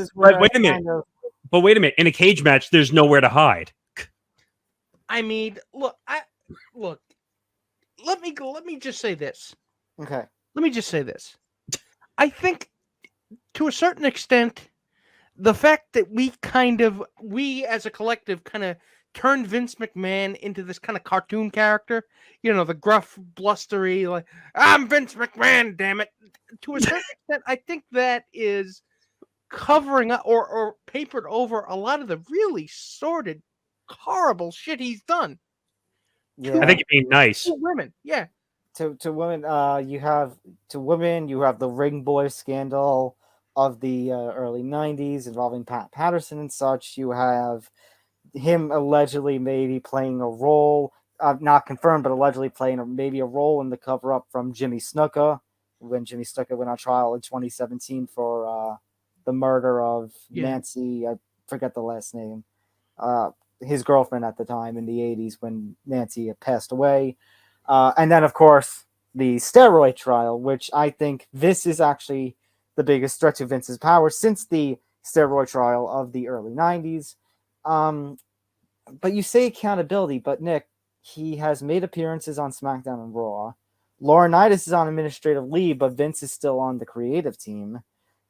a minute. But wait a minute. In a cage match, there's nowhere to hide.
I mean, look. Let me just say this.
Okay.
Let me just say this. I think, to a certain extent, the fact that we as a collective kind of turned Vince McMahon into this kind of cartoon character, the gruff, blustery, like, I'm Vince McMahon, damn it. To a certain extent, I think that is covering up or papered over a lot of the really sordid, horrible shit he's done.
Yeah.
I think you're being nice.
To women, yeah.
To women, you have the Ring Boy scandal of the early '90s involving Pat Patterson and such. You have him allegedly maybe playing a role, not confirmed, but allegedly playing maybe a role in the cover up from Jimmy Snuka when Jimmy Snuka went on trial in 2017 for the murder of Nancy. I forget the last name. His girlfriend at the time in the '80s when Nancy had passed away. And then, of course, the steroid trial, which I think this is actually the biggest threat to Vince's power since the steroid trial of the early '90s. But you say accountability, but Nick, he has made appearances on SmackDown and Raw. Laurinaitis is on administrative leave, but Vince is still on the creative team.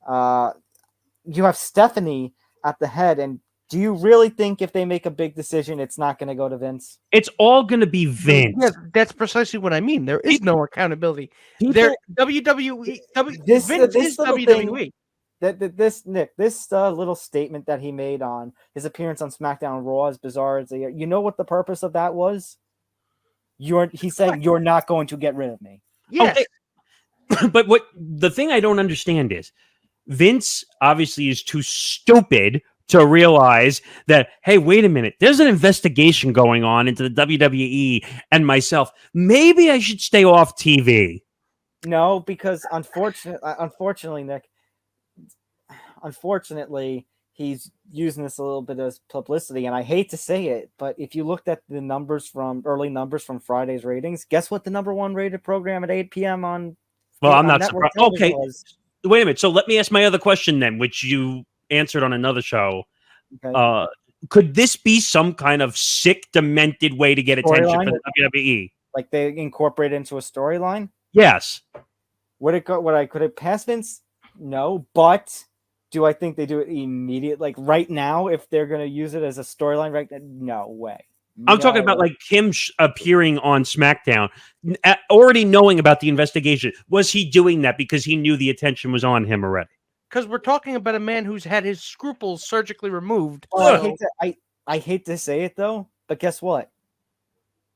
You have Stephanie at the head, and do you really think if they make a big decision, it's not going to go to Vince?
It's all going to be Vince.
Yeah, that's precisely what I mean. There is no accountability. There, WWE, Vince is WWE.
This little statement that he made on his appearance on SmackDown and Raw, as bizarre as they are, you know what the purpose of that was? He's saying you're not going to get rid of me.
Yes.
Okay. But what the thing I don't understand is Vince obviously is too stupid to realize that, hey, wait a minute, there's an investigation going on into the WWE and myself. Maybe I should stay off TV.
No, because unfortunately, Nick, he's using this a little bit as publicity, and I hate to say it, but if you looked at the early numbers from Friday's ratings, guess what the number one rated program at 8 p.m. on?
Well, I'm not surprised. Okay,
was?
Wait a minute. So let me ask my other question then, which you answered on another show.
Okay.
Could this be some kind of sick, demented way to get attention for the WWE?
Like they incorporate it into a storyline?
Yes.
Could it pass Vince? No, but do I think they do it immediately? Like right now, if they're going to use it as a storyline, right? No way.
I'm talking about like him appearing on SmackDown, already knowing about the investigation. Was he doing that because he knew the attention was on him already?
Because we're talking about a man who's had his scruples surgically removed.
I hate to say it though, but guess what?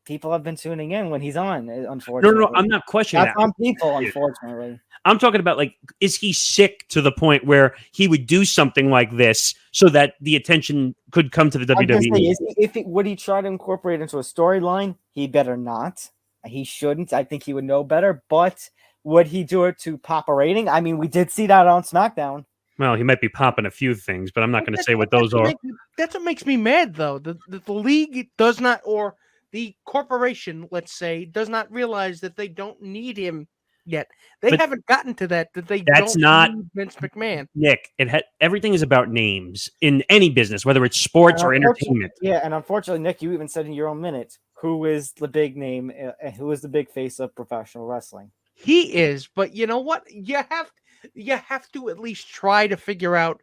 People have been tuning in when he's on. Unfortunately,
No, I'm not questioning that.
On people, unfortunately.
I'm talking about like, is he sick to the point where he would do something like this so that the attention could come to the WWE?
Would he try to incorporate it into a storyline? He better not. He shouldn't. I think he would know better. But would he do it to pop a rating? I mean, we did see that on SmackDown.
Well, he might be popping a few things, but I'm not going to say what those are.
That's what makes me mad, though. The league does not, or the corporation, let's say, does not realize that they don't need him yet. They haven't gotten to that they don't need Vince McMahon.
Nick, everything is about names in any business, whether it's sports or entertainment.
Yeah, and unfortunately, Nick, you even said in your own minute, who is the big name, who is the big face of professional wrestling?
He is, but you know what? You have to at least try to figure out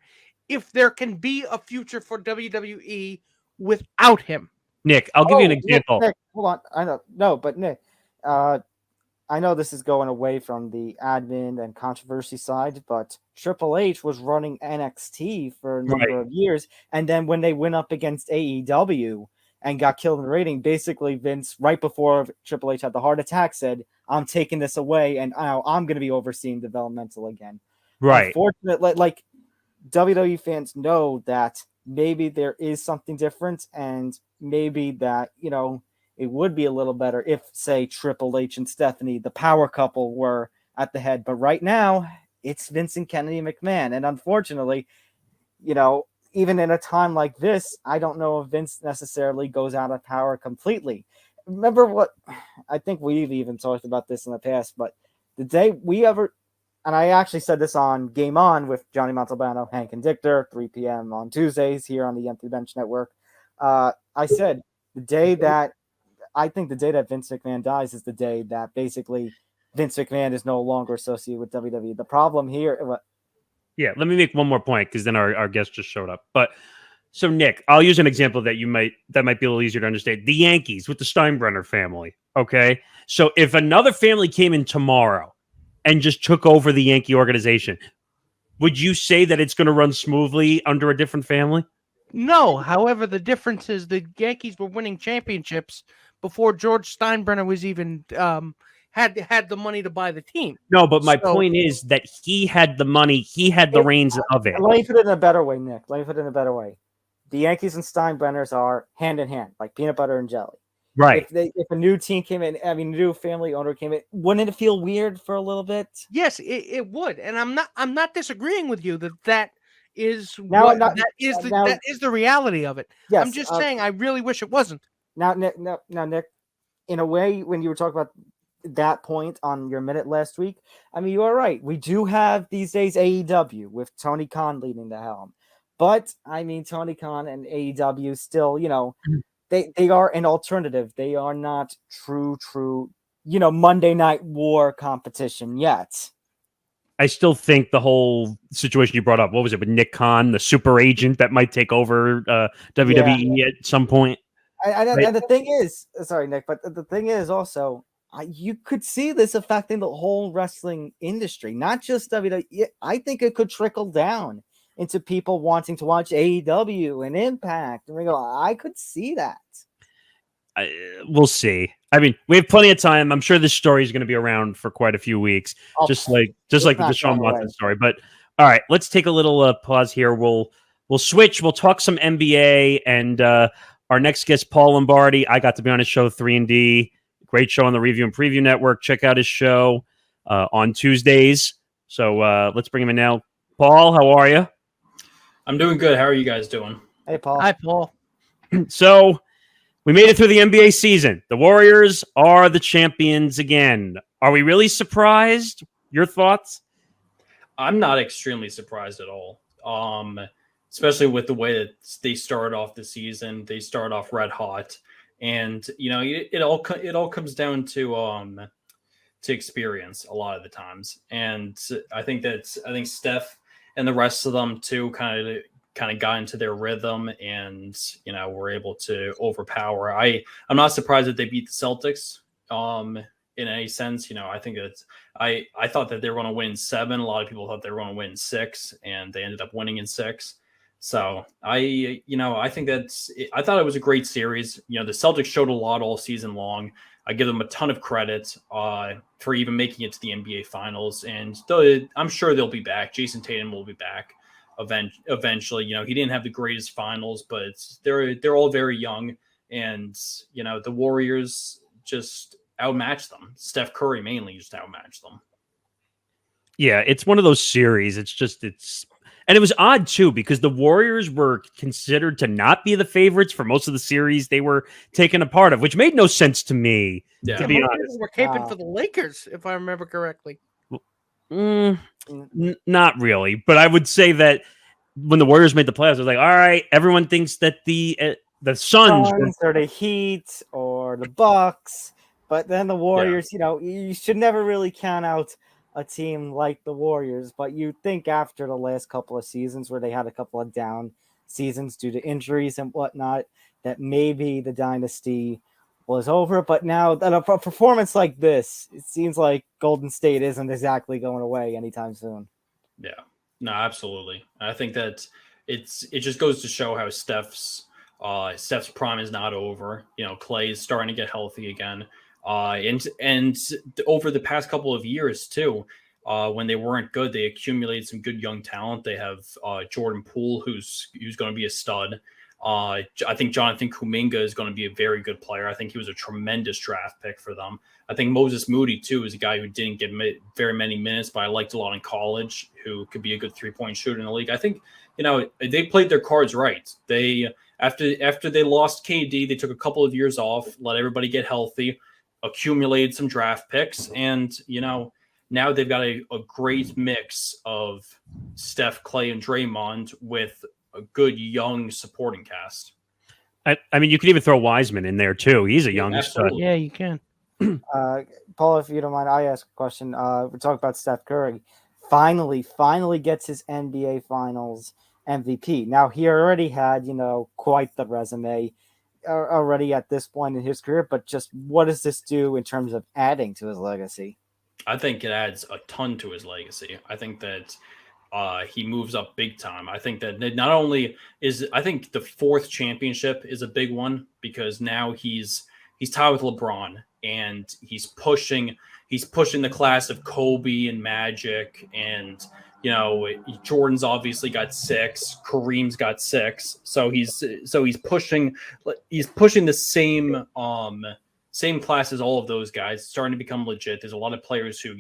if there can be a future for WWE without him.
Nick, I'll give you an example.
Nick, hold on. I know. No, but Nick, I know this is going away from the admin and controversy side, but Triple H was running NXT for a number of years. And then when they went up against AEW and got killed in the rating, basically Vince, right before Triple H had the heart attack, said, I'm taking this away and I'm going to be overseeing developmental again.
Right.
Unfortunately, like WWE fans know that maybe there is something different and maybe that, it would be a little better if, say, Triple H and Stephanie, the power couple, were at the head. But right now, it's Vincent Kennedy McMahon. And unfortunately, even in a time like this, I don't know if Vince necessarily goes out of power completely. Remember what I think we've even talked about this in the past, but the day we ever, and I actually said this on Game On with Johnny Montalbano, Hank and Dichter, 3 p.m. on Tuesdays here on the Empty Bench Network. I said I think the day that Vince McMahon dies is the day that basically Vince McMahon is no longer associated with WWE. The problem here.
Yeah, let me make one more point because then our guest just showed up. But so Nick, I'll use an example that might be a little easier to understand. The Yankees with the Steinbrenner family. Okay, so if another family came in tomorrow and just took over the Yankee organization, Would you say that it's going to run smoothly under a different family?
No. However, the difference is the Yankees were winning championships before George Steinbrenner was even had the money to buy the team.
No, but my
So-
point is that he had the money, he had the reins of it.
Let me put it in a better way, Nick. Let me put it in a better way. The Yankees and Steinbrenners are hand in hand, like peanut butter and jelly.
Right.
If a new team came in, I mean, a new family owner came in, wouldn't it feel weird for a little bit?
Yes, it would, and I'm not disagreeing with you that is that is the reality of it.
Yes,
I'm just saying I really wish it wasn't.
Now, Nick, in a way, when you were talking about that point on your minute last week, I mean, you are right. We do have these days AEW with Tony Khan leading the helm, but I mean, Tony Khan and AEW still, they are an alternative. They are not true, Monday Night War competition yet.
I still think the whole situation you brought up, what was it with Nick Khan, the super agent that might take over WWE at some point?
And the thing is, sorry, Nick, but the thing is also, you could see this affecting the whole wrestling industry, not just WWE. I think it could trickle down into people wanting to watch AEW and Impact. And I could see that.
We'll see. I mean, we have plenty of time. I'm sure this story is going to be around for quite a few weeks, just like the Deshaun Watson story. But all right, let's take a little pause here. We'll switch. We'll talk some NBA, and our next guest, Paul Lombardi. I got to be on his show, 3&D. Great show on the Review and Preview Network. Check out his show on Tuesdays. So let's bring him in now. Paul, how are you?
I'm doing good. How are you guys doing?
Hey, Paul.
Hi, Paul.
So we made it through the NBA season. The Warriors are the champions again. Are we really surprised? Your thoughts?
I'm not extremely surprised at all. Especially with the way that they started off the season. They start off red hot, and it all comes down to experience a lot of the times. And I think Steph and the rest of them too kind of got into their rhythm and were able to overpower. I'm not surprised that they beat the Celtics in any sense. I think that I thought that they were going to win 7. A lot of people thought they were going to win 6, and they ended up winning in 6. So I think I thought it was a great series. The Celtics showed a lot all season long. I give them a ton of credit for even making it to the NBA Finals, and I'm sure they'll be back. Jason Tatum will be back eventually. He didn't have the greatest finals, but they're all very young, and the Warriors just outmatched them. Steph Curry mainly just outmatched them.
Yeah, it's one of those series. And it was odd too, because the Warriors were considered to not be the favorites for most of the series they were taken apart of, which made no sense to me.
Yeah.
To be
Most
honest,
people were caping for the Lakers, if I remember correctly.
Not really, but I would say that when the Warriors made the playoffs, I was like, all right, everyone thinks that the Suns
or the Heat or the Bucks, but then the Warriors. You should never really count out a team like the Warriors, but you think after the last couple of seasons where they had a couple of down seasons due to injuries and whatnot, that maybe the dynasty was over. But now that a performance like this, it seems like Golden State isn't exactly going away anytime soon.
Yeah, no, absolutely. I think that it just goes to show how Steph's prime is not over. Clay is starting to get healthy again. And over the past couple of years too, when they weren't good, they accumulated some good young talent. They have Jordan Poole, who's going to be a stud. I think Jonathan Kuminga is going to be a very good player. I think he was a tremendous draft pick for them. I think Moses Moody too is a guy who didn't get very many minutes, but I liked a lot in college, who could be a good 3-point shooter in the league. I think they played their cards right. After they lost KD, they took a couple of years off, let everybody get healthy, accumulated some draft picks, and now they've got a great mix of Steph, Clay, and Draymond with a good young supporting cast.
I mean, you could even throw Wiseman in there too. He's a young stud.
Yeah, you can.
Paul, if you don't mind, I ask a question. We're talking about Steph Curry. Finally gets his NBA Finals MVP. Now, he already had, quite the resume already at this point in his career, but just what does this do in terms of adding to his legacy?
I think it adds a ton to his legacy. I think that he moves up big time. I think that not only I think the fourth championship is a big one because now he's tied with LeBron and he's pushing the class of Kobe and Magic, and Jordan's obviously got 6, Kareem's got 6, so he's pushing the same class as all of those guys, starting to become legit. There's a lot of players who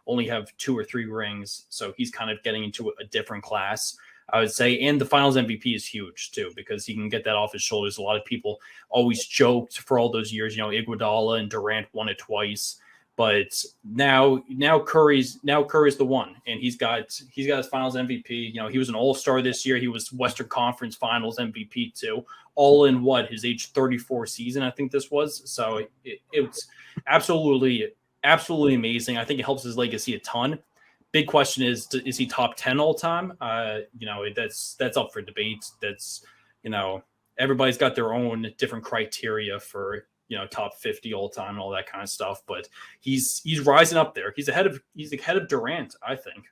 only have 2 or 3 rings, so he's kind of getting into a different class, I would say. And the Finals MVP is huge too because he can get that off his shoulders. A lot of people always joked for all those years, Iguodala and Durant won it twice, but now Curry's the one, and he's got his Finals MVP. He was an All-Star this year. He was Western Conference Finals MVP too, all in his age 34 season, I think this was. So it's absolutely amazing. I think it helps his legacy a ton. Big question is he top 10 all time? That's up for debate. That's, everybody's got their own different criteria for, top 50 all time and all that kind of stuff. But he's rising up there. He's ahead of Durant, I think.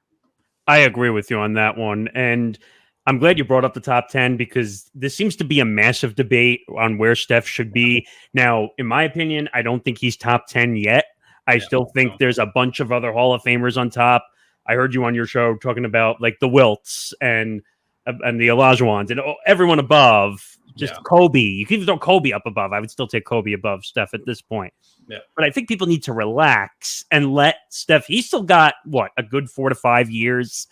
I agree with you on that one. And I'm glad you brought up the top 10 because there seems to be a massive debate on where Steph should be. Now, in my opinion, I don't think he's top 10 yet. I still think there's a bunch of other Hall of Famers on top. I heard you on your show talking about like the Wilts and the Olajuwons and everyone above. Just Kobe. You can even throw Kobe up above. I would still take Kobe above Steph at this point.
Yeah.
But I think people need to relax and let Steph. He's still got a good 4 to 5 years,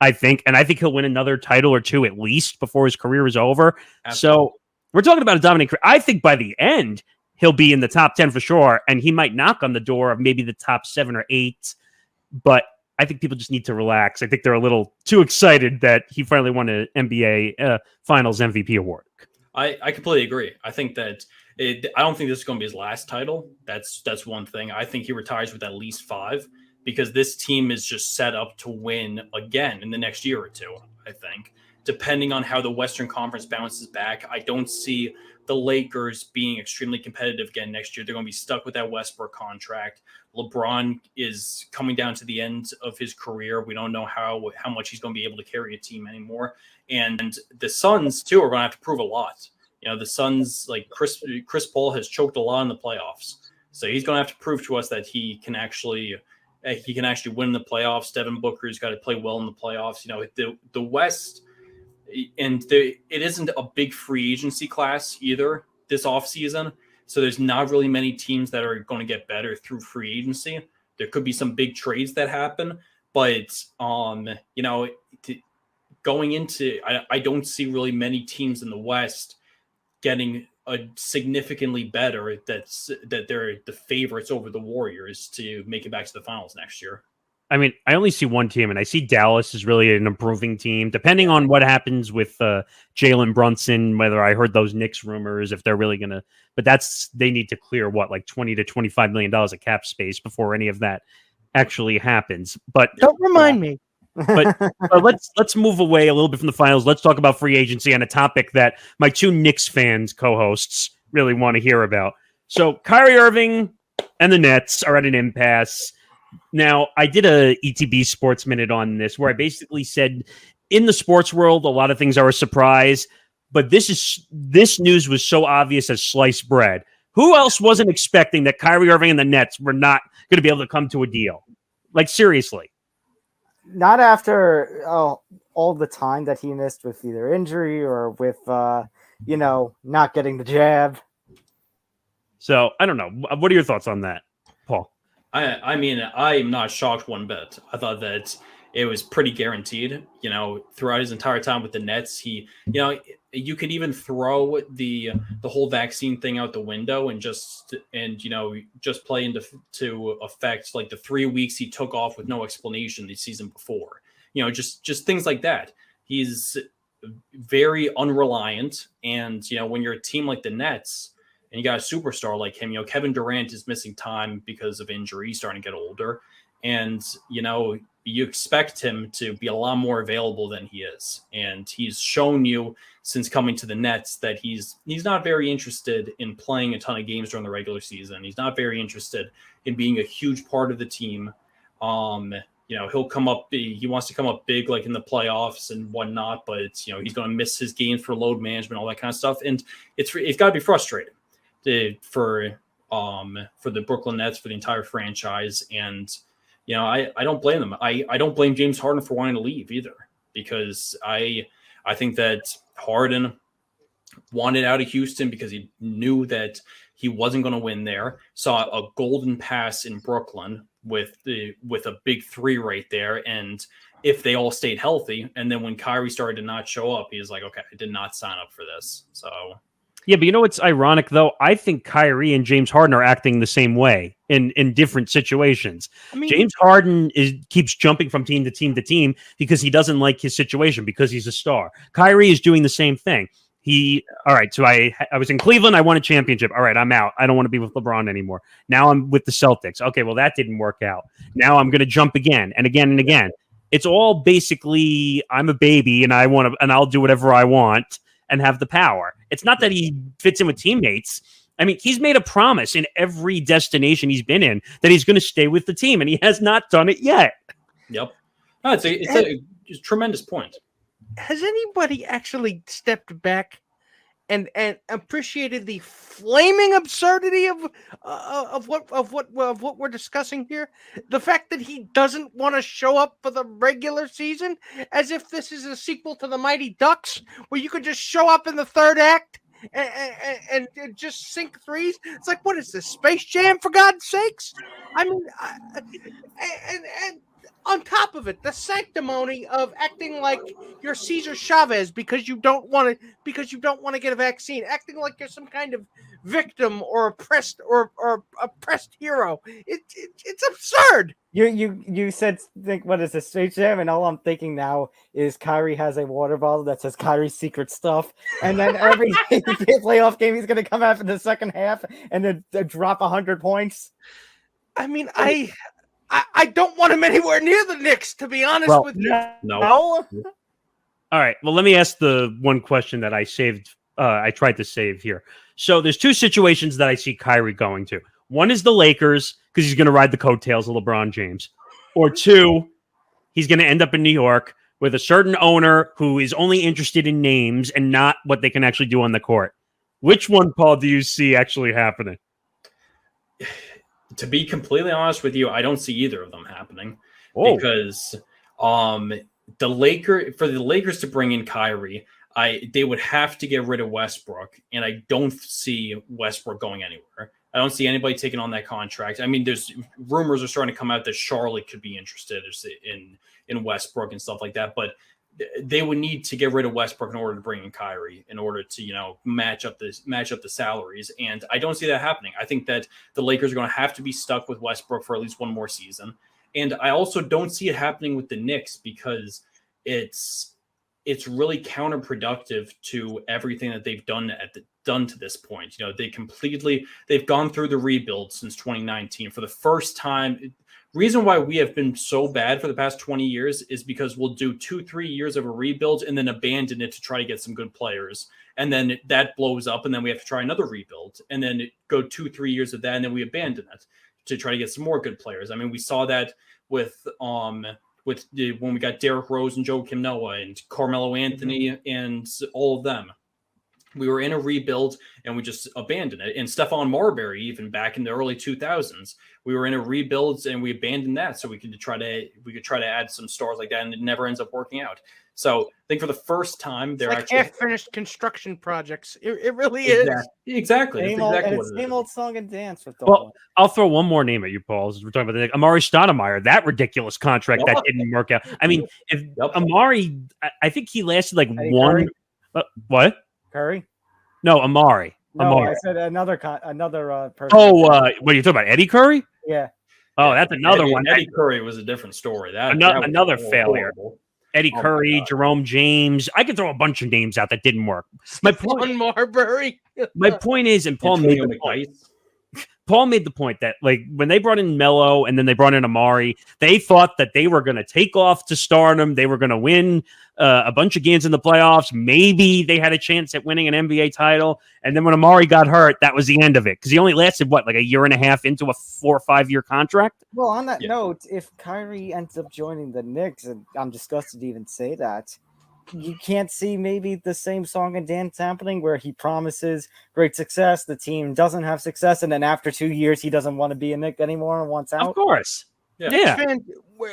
I think, and I think he'll win another title or 2 at least before his career is over.
Absolutely.
So we're talking about a dominant career. I think by the end, he'll be in the top 10 for sure, and he might knock on the door of maybe the top 7 or 8. But I think people just need to relax. I think they're a little too excited that he finally won an NBA Finals MVP award.
I completely agree. I think that I don't think this is going to be his last title. That's one thing. I think he retires with at least 5 because this team is just set up to win again in the next year or 2, I think. Depending on how the Western Conference bounces back, I don't see the Lakers being extremely competitive again next year. They're going to be stuck with that Westbrook contract. LeBron is coming down to the end of his career. We don't know how much he's going to be able to carry a team anymore. And the Suns, too, are going to have to prove a lot. The Suns, like Chris Paul has choked a lot in the playoffs. So he's going to have to prove to us that he can actually win the playoffs. Devin Booker's got to play well in the playoffs. The West, and it isn't a big free agency class either this offseason. So there's not really many teams that are going to get better through free agency. There could be some big trades that happen, but going into, I don't see really many teams in the West getting a significantly better that they're the favorites over the Warriors to make it back to the finals next year.
I mean, I only see one team, and I see Dallas is really an improving team, depending on what happens with Jalen Brunson, whether I heard those Knicks rumors, if they're really going to, but they need to clear like $20 to $25 million of cap space before any of that actually happens. But
don't remind me.
But let's move away a little bit from the finals. Let's talk about free agency and a topic that my 2 Knicks fans co-hosts really want to hear about. So Kyrie Irving and the Nets are at an impasse. Now, I did a ETB Sports Minute on this where I basically said in the sports world, a lot of things are a surprise, but this news was so obvious as sliced bread. Who else wasn't expecting that Kyrie Irving and the Nets were not going to be able to come to a deal? Like, seriously.
Not after all the time that he missed with either injury or with, not getting the jab.
So, I don't know. What are your thoughts on that, Paul?
I mean, I'm not shocked one bit. I thought that it was pretty guaranteed, throughout his entire time with the Nets. He, you could even throw the whole vaccine thing out the window and just play into effect like the 3 weeks he took off with no explanation the season before. Just things like that. He's very unreliant, and when you're a team like the Nets and you got a superstar like him, Kevin Durant is missing time because of injury, he's starting to get older, and you expect him to be a lot more available than he is. And he's shown you since coming to the Nets that he's not very interested in playing a ton of games during the regular season. He's not very interested in being a huge part of the team.
he'll come up. He wants to come up big, like in the playoffs and whatnot. But he's going to miss his games for load management, all that kind of stuff, and it's got to be frustrating for the Brooklyn Nets, for the entire franchise. And I don't blame them. I don't blame James Harden for wanting to leave either, because I think that Harden wanted out of Houston because he knew that he wasn't going to win there. Saw a golden pass in Brooklyn with a big three right there, and if they all stayed healthy, and then when Kyrie started to not show up, he was like, okay, I did not sign up for this. So
yeah, but what's ironic though? I think Kyrie and James Harden are acting the same way in different situations. I mean, James Harden keeps jumping from team to team to team because he doesn't like his situation because he's a star. Kyrie is doing the same thing. All right, so I was in Cleveland. I won a championship. All right, I'm out. I don't want to be with LeBron anymore. Now I'm with the Celtics. Okay, well, that didn't work out. Now I'm going to jump again and again and again. It's all basically I'm a baby and I'll do whatever I want and have the power. It's not that he fits in with teammates. I mean, he's made a promise in every destination he's been in that he's going to stay with the team, and he has not done it yet.
Yep. No, it's a tremendous point.
Has anybody actually stepped back and appreciated the flaming absurdity of what we're discussing here? The fact that he doesn't want to show up for the regular season, as if this is a sequel to the Mighty Ducks, where you could just show up in the third act and just sink threes. It's like, what is this, Space Jam, for God's sakes? I mean, and on top of it, the sanctimony of acting like you're Cesar Chavez because you don't want to get a vaccine, acting like you're some kind of victim or oppressed hero. It's absurd.
You said, what is this, Space Jam? And all I'm thinking now is Kyrie has a water bottle that says Kyrie's secret stuff, and then every playoff game he's going to come out in the second half and then drop 100 points.
I mean, I don't want him anywhere near the Knicks, to be honest with you.
No.
All right. Well, let me ask the one question that I saved. I tried to save here. So there's two situations that I see Kyrie going to. One is the Lakers, because he's going to ride the coattails of LeBron James. Or two, he's going to end up in New York with a certain owner who is only interested in names and not what they can actually do on the court. Which one, Paul, do you see actually happening?
To be completely honest with you, I don't see either of them happening because for the Lakers to bring in Kyrie, they would have to get rid of Westbrook, and I don't see Westbrook going anywhere. I don't see anybody taking on that contract. I mean, there's rumors are starting to come out that Charlotte could be interested in Westbrook and stuff like that, but they would need to get rid of Westbrook in order to bring in Kyrie, in order to match up the salaries, and I don't see that happening. I think that the Lakers are going to have to be stuck with Westbrook for at least one more season, and I also don't see it happening with the Knicks because it's really counterproductive to everything that they've done to this point. They've gone through the rebuild since 2019 for the first time. Reason why we have been so bad for the past 20 years is because we'll do 2-3 years of a rebuild and then abandon it to try to get some good players. And then that blows up and then we have to try another rebuild and then go 2-3 years of that. And then we abandon it to try to get some more good players. I mean, we saw that with when we got Derrick Rose and Joakim Noah and Carmelo Anthony and all of them. We were in a rebuild and we just abandoned it. And Stephon Marbury, even back in the early 2000s, we were in a rebuild and we abandoned that so we could try to add some stars like that, and it never ends up working out. So I think for the first time, they're actually
half-finished construction projects. It really is.
Exactly.
Same old song and dance with the
Well, I'll throw one more name at you, Paul. As we're talking about Amari Stoudemire, that ridiculous contract that didn't work out. I mean, if Amari, I think he lasted like
Eddie
one. What?
Curry?
No, Amari.
No,
Amari.
I said another person.
Oh, what are you talking about? Eddie Curry?
Yeah.
Oh, that's another one.
Eddie Curry was a different story.
Another failure.
Horrible.
Eddie Curry, Jerome James. I could throw a bunch of names out that didn't work. My point is, and Paul made the point. Paul made the point that like when they brought in Melo and then they brought in Amari, they thought that they were going to take off to stardom. They were going to win a bunch of games in the playoffs. Maybe they had a chance at winning an NBA title. And then when Amari got hurt, that was the end of it because he only lasted like a year and a half into a 4 or 5 year contract.
Well, on that note, if Kyrie ends up joining the Knicks, and I'm disgusted to even say that, you can't see maybe the same song and dance happening where he promises great success, the team doesn't have success, and then after 2 years he doesn't want to be a Knick anymore and wants out.
Of course.
Yeah.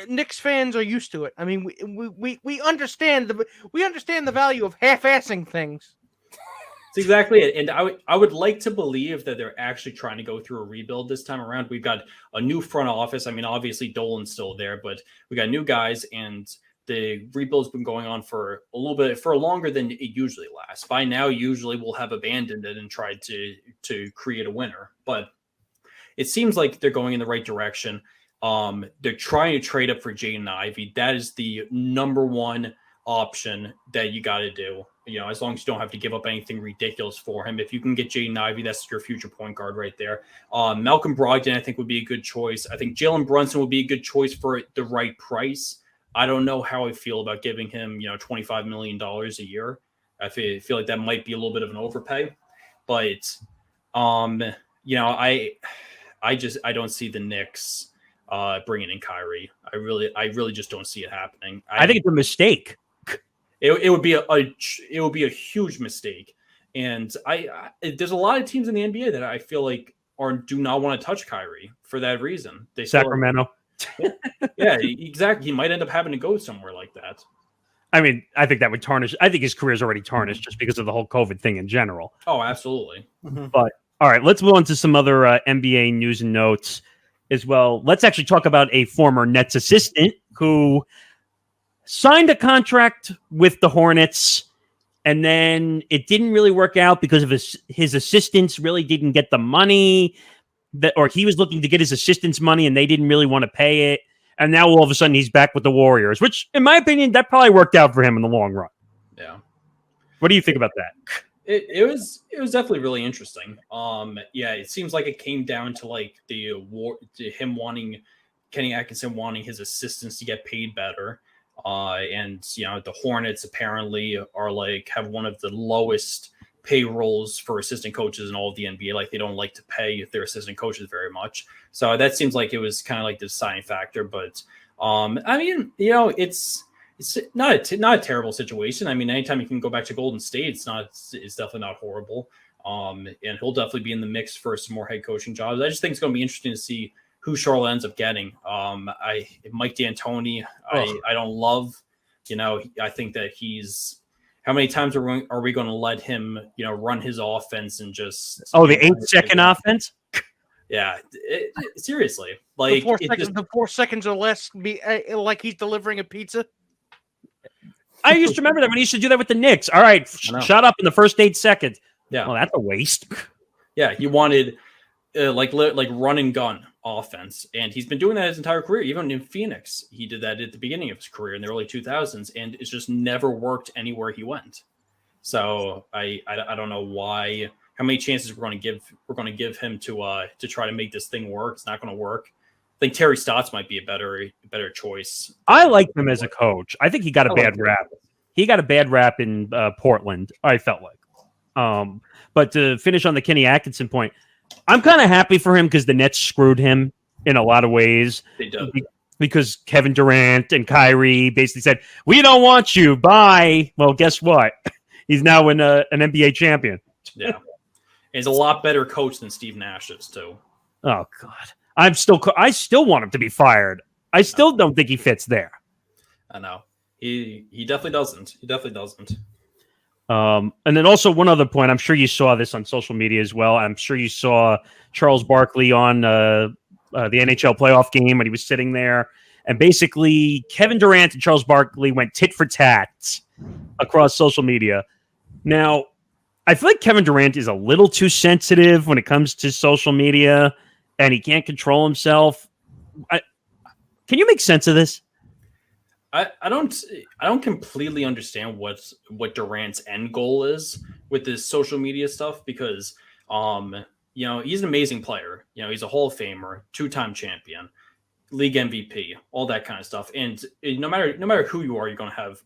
Knicks fans are used to it. I mean, we understand the value of half-assing things.
That's exactly it. And I would like to believe that they're actually trying to go through a rebuild this time around. We've got a new front office. I mean, obviously Dolan's still there, but we got new guys, and the rebuild's been going on for a little bit, for longer than it usually lasts. By now, usually we'll have abandoned it and tried to create a winner. But it seems like they're going in the right direction. They're trying to trade up for Jaden Ivey. That is the number one option that you got to do. You know, as long as you don't have to give up anything ridiculous for him. If you can get Jaden Ivey, that's your future point guard right there. Malcolm Brogdon, I think, would be a good choice. I think Jalen Brunson would be a good choice for the right price. I don't know how I feel about giving him, $25 million a year. I feel like that might be a little bit of an overpay, but I don't see the Knicks bringing in Kyrie. I really just don't see it happening.
I think it's a mistake.
It would be a huge mistake, and there's a lot of teams in the NBA that I feel like do not want to touch Kyrie for that reason.
Sacramento.
Yeah, exactly. He might end up having to go somewhere like that.
I mean, I think that would tarnish. I think his career's already tarnished just because of the whole COVID thing in general.
Oh, absolutely.
Mm-hmm.
But all right, let's move on to some other NBA news and notes as well. Let's actually talk about a former Nets assistant who signed a contract with the Hornets, and then it didn't really work out because of his assistants really didn't get the money. Or he was looking to get his assistants' money and they didn't really want to pay it. And now all of a sudden he's back with the Warriors, which in my opinion, that probably worked out for him in the long run.
Yeah.
What do you think about that?
It was definitely really interesting. It seems like it came down to like Kenny Atkinson wanting his assistants to get paid better. And the Hornets apparently are have one of the lowest payrolls for assistant coaches in all of the NBA. Like they don't like to pay their assistant coaches very much. So that seems like it was kind of like the deciding factor. But it's not a terrible situation. I mean, anytime you can go back to Golden State, it's definitely not horrible. And he'll definitely be in the mix for some more head coaching jobs. I just think it's going to be interesting to see who Charlotte ends up getting. Mike D'Antoni, I don't love. I think that he's. How many times are we going to let him, run his offense and just?
Oh, the 8-second offense.
Yeah, seriously, like
the 4 seconds or less, be like he's delivering a pizza.
I used to remember that when he used to do that with the Knicks. All right, shut up in the first 8 seconds.
Yeah,
well, that's a waste.
Yeah, he wanted like run and gun offense, and he's been doing that his entire career. Even in Phoenix, he did that at the beginning of his career in the early 2000s, and it's just never worked anywhere he went. So I don't know why. How many chances we're going to give him to try to make this thing work? It's not going to work. I think Terry Stotts might be a better choice.
I like him as a coach. I think he got a bad rap. He got a bad rap in Portland, I felt like. But to finish on the Kenny Atkinson point, I'm kind of happy for him because the Nets screwed him in a lot of ways.
They did.
Because Kevin Durant and Kyrie basically said, "We don't want you. Bye." Well, guess what? He's now an NBA champion.
Yeah. He's a lot better coach than Steve Nash is, too.
Oh, God. I still want him to be fired. I still don't think he fits there.
I know. He definitely doesn't. He definitely doesn't.
And then also one other point, I'm sure you saw this on social media as well. I'm sure you saw Charles Barkley on the NHL playoff game when he was sitting there. And basically, Kevin Durant and Charles Barkley went tit for tat across social media. Now, I feel like Kevin Durant is a little too sensitive when it comes to social media, and he can't control himself. Can you make sense of this?
I don't completely understand what Durant's end goal is with this social media stuff, because he's an amazing player. He's a Hall of Famer, 2-time champion, league MVP, all that kind of stuff. And no matter who you are, you're going to have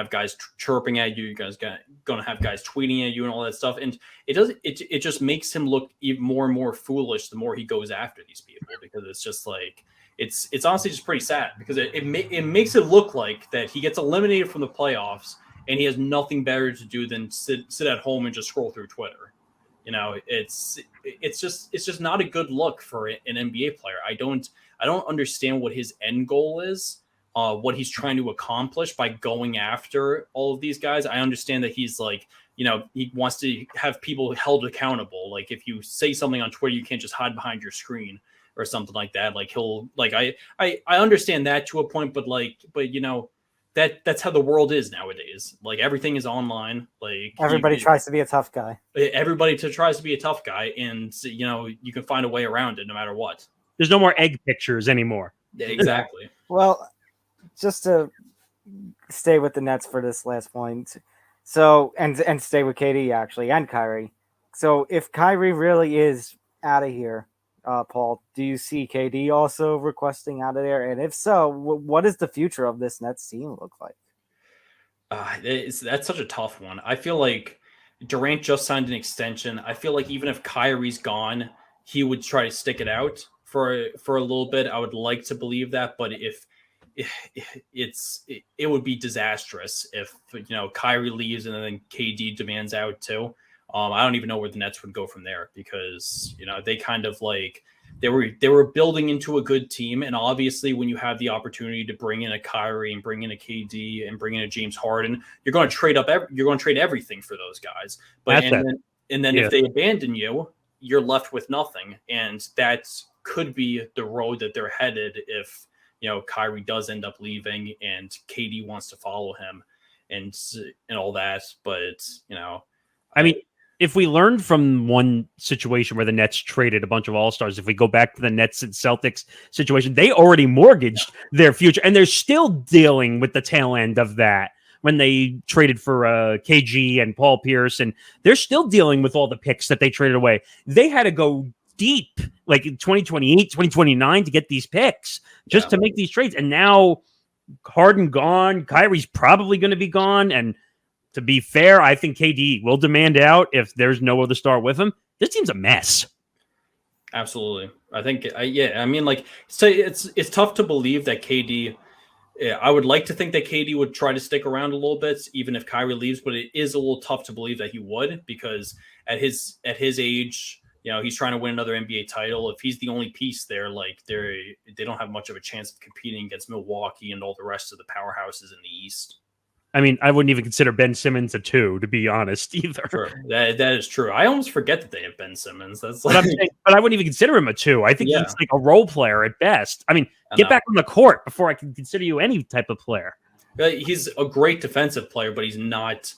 guys chirping at you. You guys going to have guys tweeting at you and all that stuff. And it just makes him look even more and more foolish the more he goes after these people, because it's just like, it's honestly just pretty sad, because it makes it look like that he gets eliminated from the playoffs and he has nothing better to do than sit at home and just scroll through Twitter. It's just not a good look for an NBA player. I don't understand what his end goal is, what he's trying to accomplish by going after all of these guys. I understand that he's like, he wants to have people held accountable. Like, if you say something on Twitter, you can't just hide behind your screen or something like that. Like, I understand that to a point, but that's how the world is nowadays. Like, everything is online. Like,
everybody tries to be a tough guy.
Everybody tries to be a tough guy, and you can find a way around it no matter what.
There's no more egg pictures anymore.
Yeah, exactly.
Well, just to stay with the Nets for this last point, so and stay with KD actually and Kyrie. So if Kyrie really is out of here, Paul, do you see KD also requesting out of there? And if so, what does the future of this Nets team look like?
That's such a tough one. I feel like Durant just signed an extension. I feel like even if Kyrie's gone, he would try to stick it out for a little bit. I would like to believe that, but it would be disastrous if Kyrie leaves and then KD demands out too. I don't even know where the Nets would go from there, because they kind of like they were building into a good team, and obviously when you have the opportunity to bring in a Kyrie and bring in a KD and bring in a James Harden, you're going to trade everything for those guys. But and then if they abandon you, you're left with nothing, and that could be the road that they're headed if Kyrie does end up leaving and KD wants to follow him and all that. But
I mean, if we learned from one situation where the Nets traded a bunch of all-stars, if we go back to the Nets and Celtics situation, they already mortgaged their future, and they're still dealing with the tail end of that when they traded for KG and Paul Pierce, and they're still dealing with all the picks that they traded away. They had to go deep, like in 2028, 2029 to get these picks just to make these trades. And now Harden gone, Kyrie's probably going to be gone, and to be fair, I think KD will demand out if there's no other star with him. This team's a mess.
Absolutely. I think, I mean, like, so it's tough to believe that KD, I would like to think that KD would try to stick around a little bit, even if Kyrie leaves, but it is a little tough to believe that he would, because at his age, he's trying to win another NBA title. If he's the only piece there, like they don't have much of a chance of competing against Milwaukee and all the rest of the powerhouses in the East.
I mean, I wouldn't even consider Ben Simmons a 2, to be honest, either.
Sure. That is true. I almost forget that they have Ben Simmons. That's
like... but I wouldn't even consider him a 2. I think he's like a role player at best. I mean, get back on the court before I can consider you any type of player.
He's a great defensive player, but he's not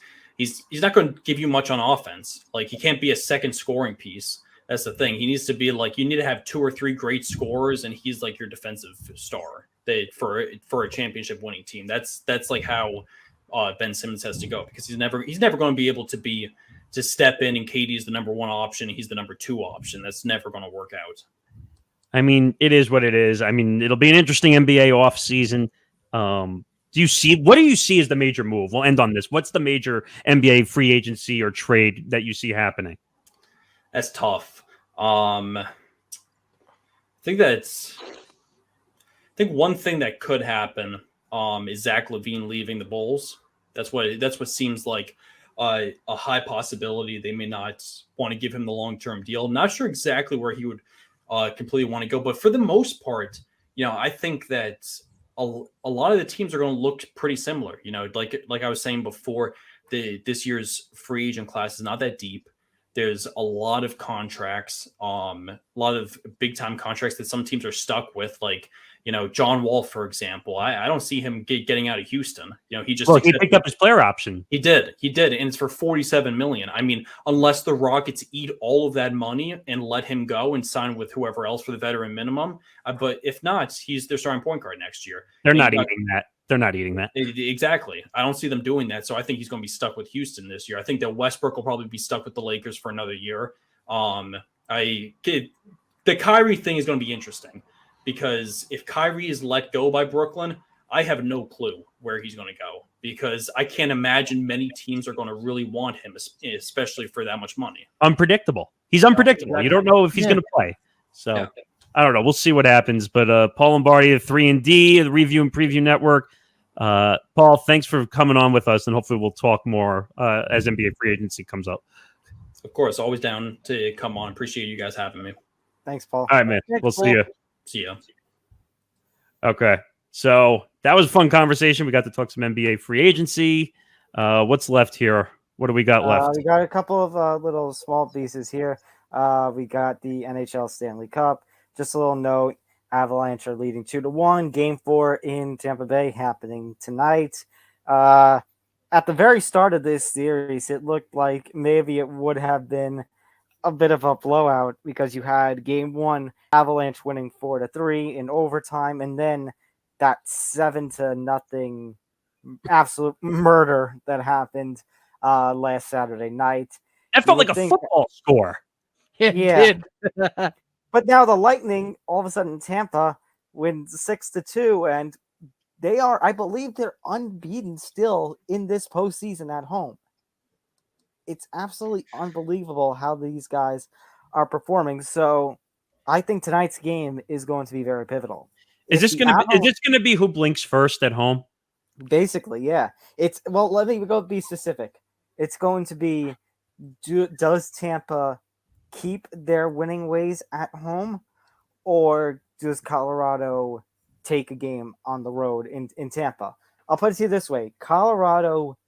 going to give you much on offense. Like, he can't be a second scoring piece. That's the thing. He needs to be like, you need to have 2 or 3 great scorers, and he's like your defensive star for a championship winning team. That's like how Ben Simmons has to go, because he's never going to be able to step in and KD is the number 1 option. He's the number 2 option. That's never going to work out.
I mean, it is what it is. I mean, it'll be an interesting NBA offseason. What do you see as the major move? We'll end on this. What's the major NBA free agency or trade that you see happening?
That's tough. I think one thing that could happen is Zach LaVine leaving the Bulls. That's what seems like a high possibility. They may not want to give him the long-term deal. I'm not sure exactly where he would completely want to go, but for the most part, I think that a lot of the teams are going to look pretty similar. Like I was saying before, this year's free agent class is not that deep. There's a lot of contracts, a lot of big time contracts that some teams are stuck with, like, John Wall, for example. I don't see him getting out of Houston. He
picked up his player option.
He did, and it's for $47 million. I mean, unless the Rockets eat all of that money and let him go and sign with whoever else for the veteran minimum, but if not, he's their starting point guard next year.
They're not eating that. They're not eating that.
Exactly. I don't see them doing that. So I think he's going to be stuck with Houston this year. I think that Westbrook will probably be stuck with the Lakers for another year. The Kyrie thing is going to be interesting because if Kyrie is let go by Brooklyn, I have no clue where he's going to go because I can't imagine many teams are going to really want him, especially for that much money.
Unpredictable. He's unpredictable.
Exactly.
You don't know if he's going to play. So I don't know. We'll see what happens. But Paul Lombardi of 3&D, the Review and Preview Network. Paul, thanks for coming on with us, and hopefully we'll talk more as NBA free agency comes up.
Of course, always down to come on. Appreciate you guys having me.
Thanks, Paul.
All right, man. We'll see you.
See ya.
Okay. So that was a fun conversation. We got to talk some NBA free agency. What's left here? What do we got left?
We got a couple of little small pieces here. We got the NHL Stanley Cup. Just a little note. Avalanche are leading 2-1. Game 4 in Tampa Bay happening tonight. At the very start of this series, it looked like maybe it would have been a bit of a blowout because you had Game 1, Avalanche winning 4-3 in overtime, and then that 7-0 absolute murder that happened last Saturday night.
That felt like a football score.
It
Yeah.
did.
But now the Lightning, all of a sudden, Tampa wins 6-2, and they are, I believe, they're unbeaten still in this postseason at home. It's absolutely unbelievable how these guys are performing. So I think tonight's game is going to be very pivotal.
Is this going to be who blinks first at home?
Basically, yeah. Let me go be specific. It's going to be, does Tampa keep their winning ways at home, or does Colorado take a game on the road in Tampa? I'll put it to you this way. Colorado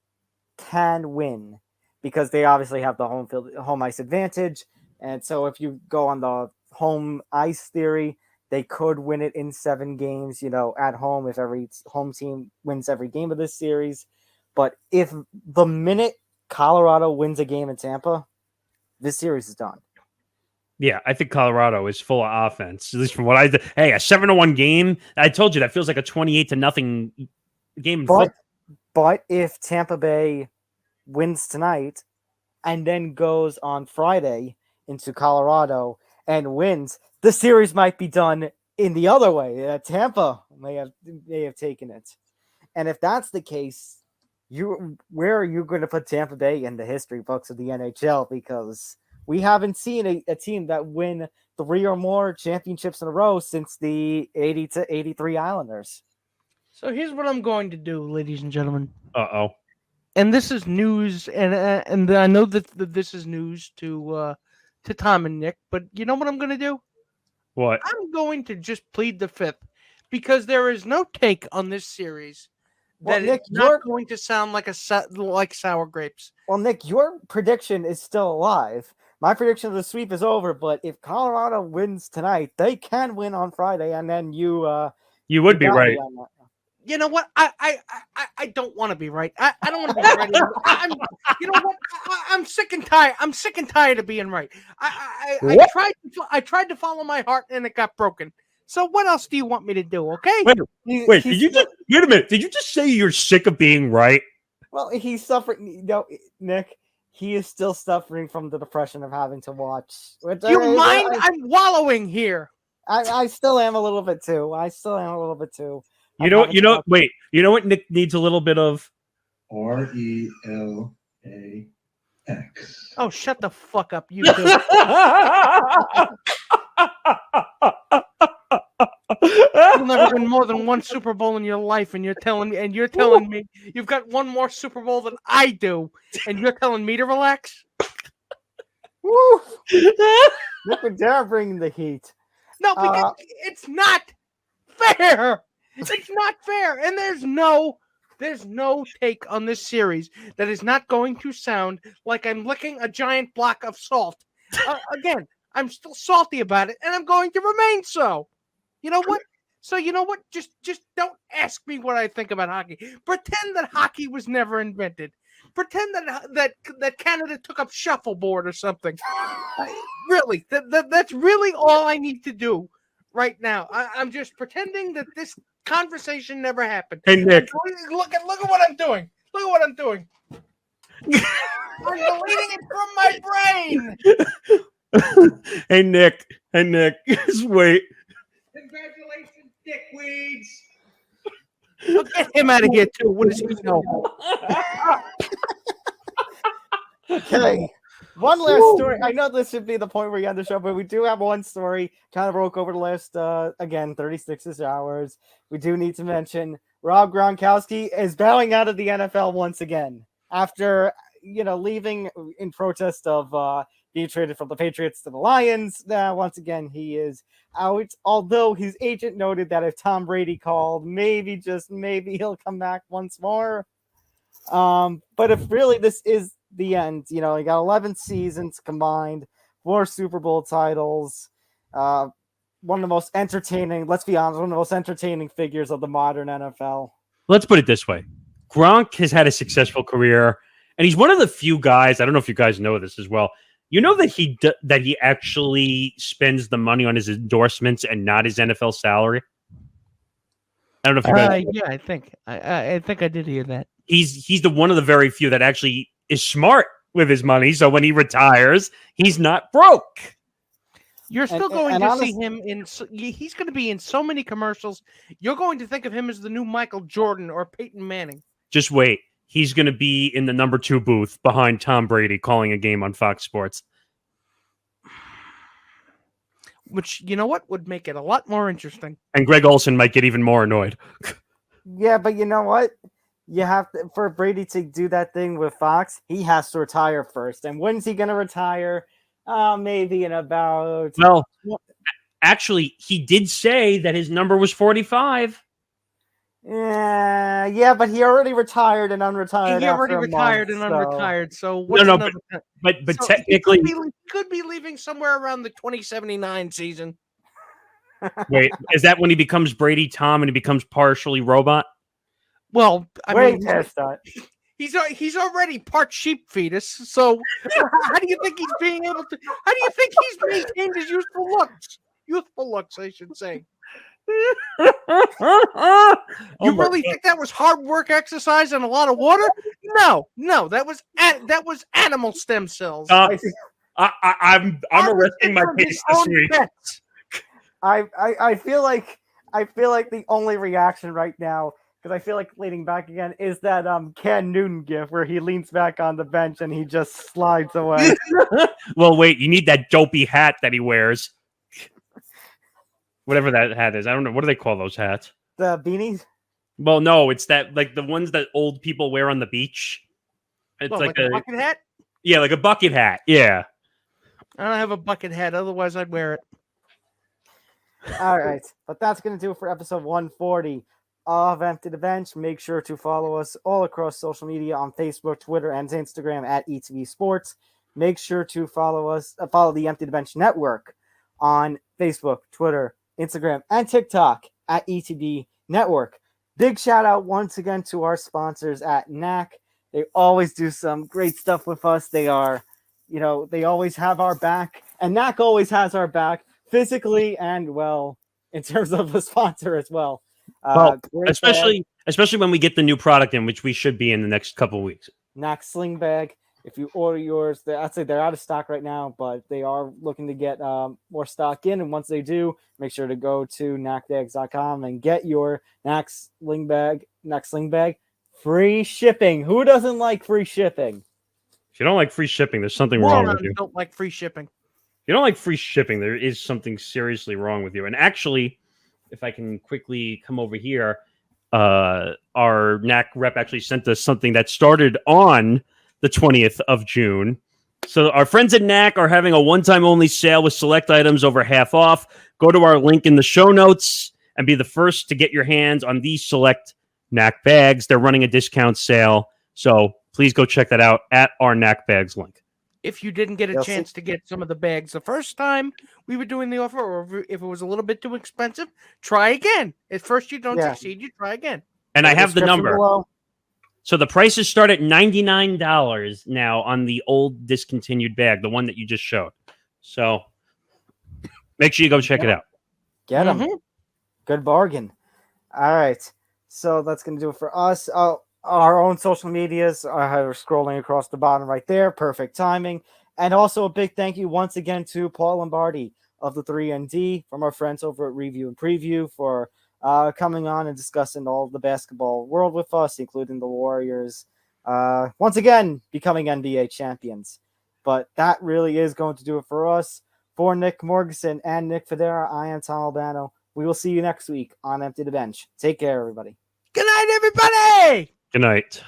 can win because they obviously have the home ice advantage. And so if you go on the home ice theory, they could win it in 7 games, at home if every home team wins every game of this series. But if the minute Colorado wins a game in Tampa, this series is done.
Yeah, I think Colorado is full of offense. At least from what I did. Hey, a 7-1 game. I told you that feels like a 28-0 game.
But if Tampa Bay wins tonight and then goes on Friday into Colorado and wins, the series might be done in the other way. Tampa may have taken it. And if that's the case, where are you going to put Tampa Bay in the history books of the NHL? Because we haven't seen a team that win 3 or more championships in a row since the 80-83 Islanders.
So here's what I'm going to do, ladies and gentlemen.
Uh-oh.
And this is news, and I know that this is news to Tom and Nick, but you know what I'm going to do?
What?
I'm going to just plead the fifth because there is no take on this series that
Nick,
it's not going to sound like like sour grapes.
Well, Nick, your prediction is still alive. My prediction of the sweep is over, but if Colorado wins tonight, they can win on Friday, and then you
would be right.
You know what? I don't want to be right. I don't want to be right. You know what? I'm sick and tired. I'm sick and tired of being right. I tried to follow my heart and it got broken. So what else do you want me to do? Okay.
Wait. Did wait a minute? Did you just say you're sick of being right?
Well, he's suffering. Nick. He is still suffering from the depression of having to watch.
Do you mind? I'm wallowing here.
I still am a little bit too.
You know what Nick needs a little bit of?
RELAX.
Oh, shut the fuck up, you do. You've never win more than 1 Super Bowl in your life, and you're telling me you've got 1 more Super Bowl than I do, and you're telling me to relax?
Woo! Look at Darren bringing the heat.
No, because it's not fair. It's not fair, and there's no take on this series that is not going to sound like I'm licking a giant block of salt. Again, I'm still salty about it, and I'm going to remain so. You know what? So you know what? Just don't ask me what I think about hockey. Pretend that hockey was never invented. Pretend that Canada took up shuffleboard or something. Really, that's really all I need to do right now. I'm just pretending that this conversation never happened.
Hey Nick,
look at what I'm doing. Look at what I'm doing. I'm deleting it from my brain.
Hey, Nick. Just wait.
Congratulations, dickweeds. I'll get him out of here too. What does he know?
Okay. One last story. I know this should be the point where you end the show, but we do have one story. Kind of broke over the last, 36 hours. We do need to mention Rob Gronkowski is bowing out of the NFL once again after, leaving in protest of being traded from the Patriots to the Lions. Once again, he is out. Although his agent noted that if Tom Brady called, maybe, just maybe, he'll come back once more. But if really this is the end, he got 11 seasons combined, 4 Super Bowl titles, one of the most entertaining, let's be honest, one of the most entertaining figures of the modern NFL.
Let's put it this way. Gronk has had a successful career, and he's one of the few guys, I don't know if you guys know this as well, that he actually spends the money on his endorsements and not his NFL salary. I don't know if you guys
Yeah, I think I did hear that.
He's the one of the very few that actually is smart with his money. So when he retires, he's not broke.
You're still going to see him he's going to be in so many commercials. You're going to think of him as the new Michael Jordan or Peyton Manning.
Just wait. He's going to be in the number 2 booth behind Tom Brady calling a game on Fox Sports.
Which, you know what, would make it a lot more interesting.
And Greg Olsen might get even more annoyed.
Yeah, but you know what? You have to, for Brady to do that thing with Fox, he has to retire first. And when's he going to retire? Maybe in about...
Well, actually, he did say that his number was 45.
Yeah, but he already retired and unretired.
He already retired and unretired. So what's
but
so
technically,
he could be leaving somewhere around the 2079 season.
Wait, is that when he becomes Brady Tom and he becomes partially robot?
Well, I mean,
he's
already part sheep fetus. So how do you think he's being able to? How do you think he's maintained his youthful looks? Youthful looks, I should say. You really think that was hard work, exercise, and a lot of water? No, that was animal stem cells.
I'm arresting my case this week.
I feel like the only reaction right now, because I feel like leaning back again, is that Cam Newton gif where he leans back on the bench and he just slides away.
Well, wait, you need that dopey hat that he wears. Whatever that hat is. I don't know. What do they call those hats?
The beanies?
Well, no, it's that, like, the ones that old people wear on the beach. It's like
a bucket hat?
Yeah, like a bucket hat. Yeah.
I don't have a bucket hat. Otherwise, I'd wear it.
All right. But that's going to do it for episode 140 of Empty the Bench. Make sure to follow us all across social media on Facebook, Twitter, and Instagram at ETV Sports. Make sure to follow the Empty the Bench Network on Facebook, Twitter, Instagram, and TikTok at ETB Network. Big shout out once again to our sponsors at Knack. They always do some great stuff with us. They are, they always have our back, and Knack always has our back physically and, well, in terms of a sponsor as well.
Especially when we get the new product in, which we should be in the next couple of weeks.
Knack Sling Bag. If you order yours, I'd say they're out of stock right now, but they are looking to get more stock in. And once they do, make sure to go to knackbags.com and get your Knack Sling Bag free shipping. Who doesn't like free shipping?
If you don't like free shipping, there's something wrong with you.
Don't like free shipping.
If you don't like free shipping, there is something seriously wrong with you. And actually, if I can quickly come over here, our Knack rep actually sent us something that started on the 20th of June. So our friends at Knack are having a one-time only sale with select items over half off. Go to our link in the show notes and be the first to get your hands on these select Knack bags. They're running a discount sale. So please go check that out at our Knack bags link.
If you didn't get a chance to get some of the bags the first time we were doing the offer, or if it was a little bit too expensive, try again. At first you don't succeed, you try again.
And I have the number. Below. So the prices start at $99 now on the old discontinued bag, the one that you just showed. So make sure you go check it out.
Get them. Mm-hmm. Good bargain. All right. So that's going to do it for us. Our own social medias are scrolling across the bottom right there. Perfect timing. And also a big thank you once again to Paul Lombardi of the 3ND, from our friends over at Review and Preview, for coming on and discussing all the basketball world with us, including the Warriors, once again becoming NBA champions. But that really is going to do it for us. For Nick Morgeson and Nick Federa, I am Tom Albano. We will see you next week on Empty the Bench. Take care, everybody.
Good night, everybody.
Good night.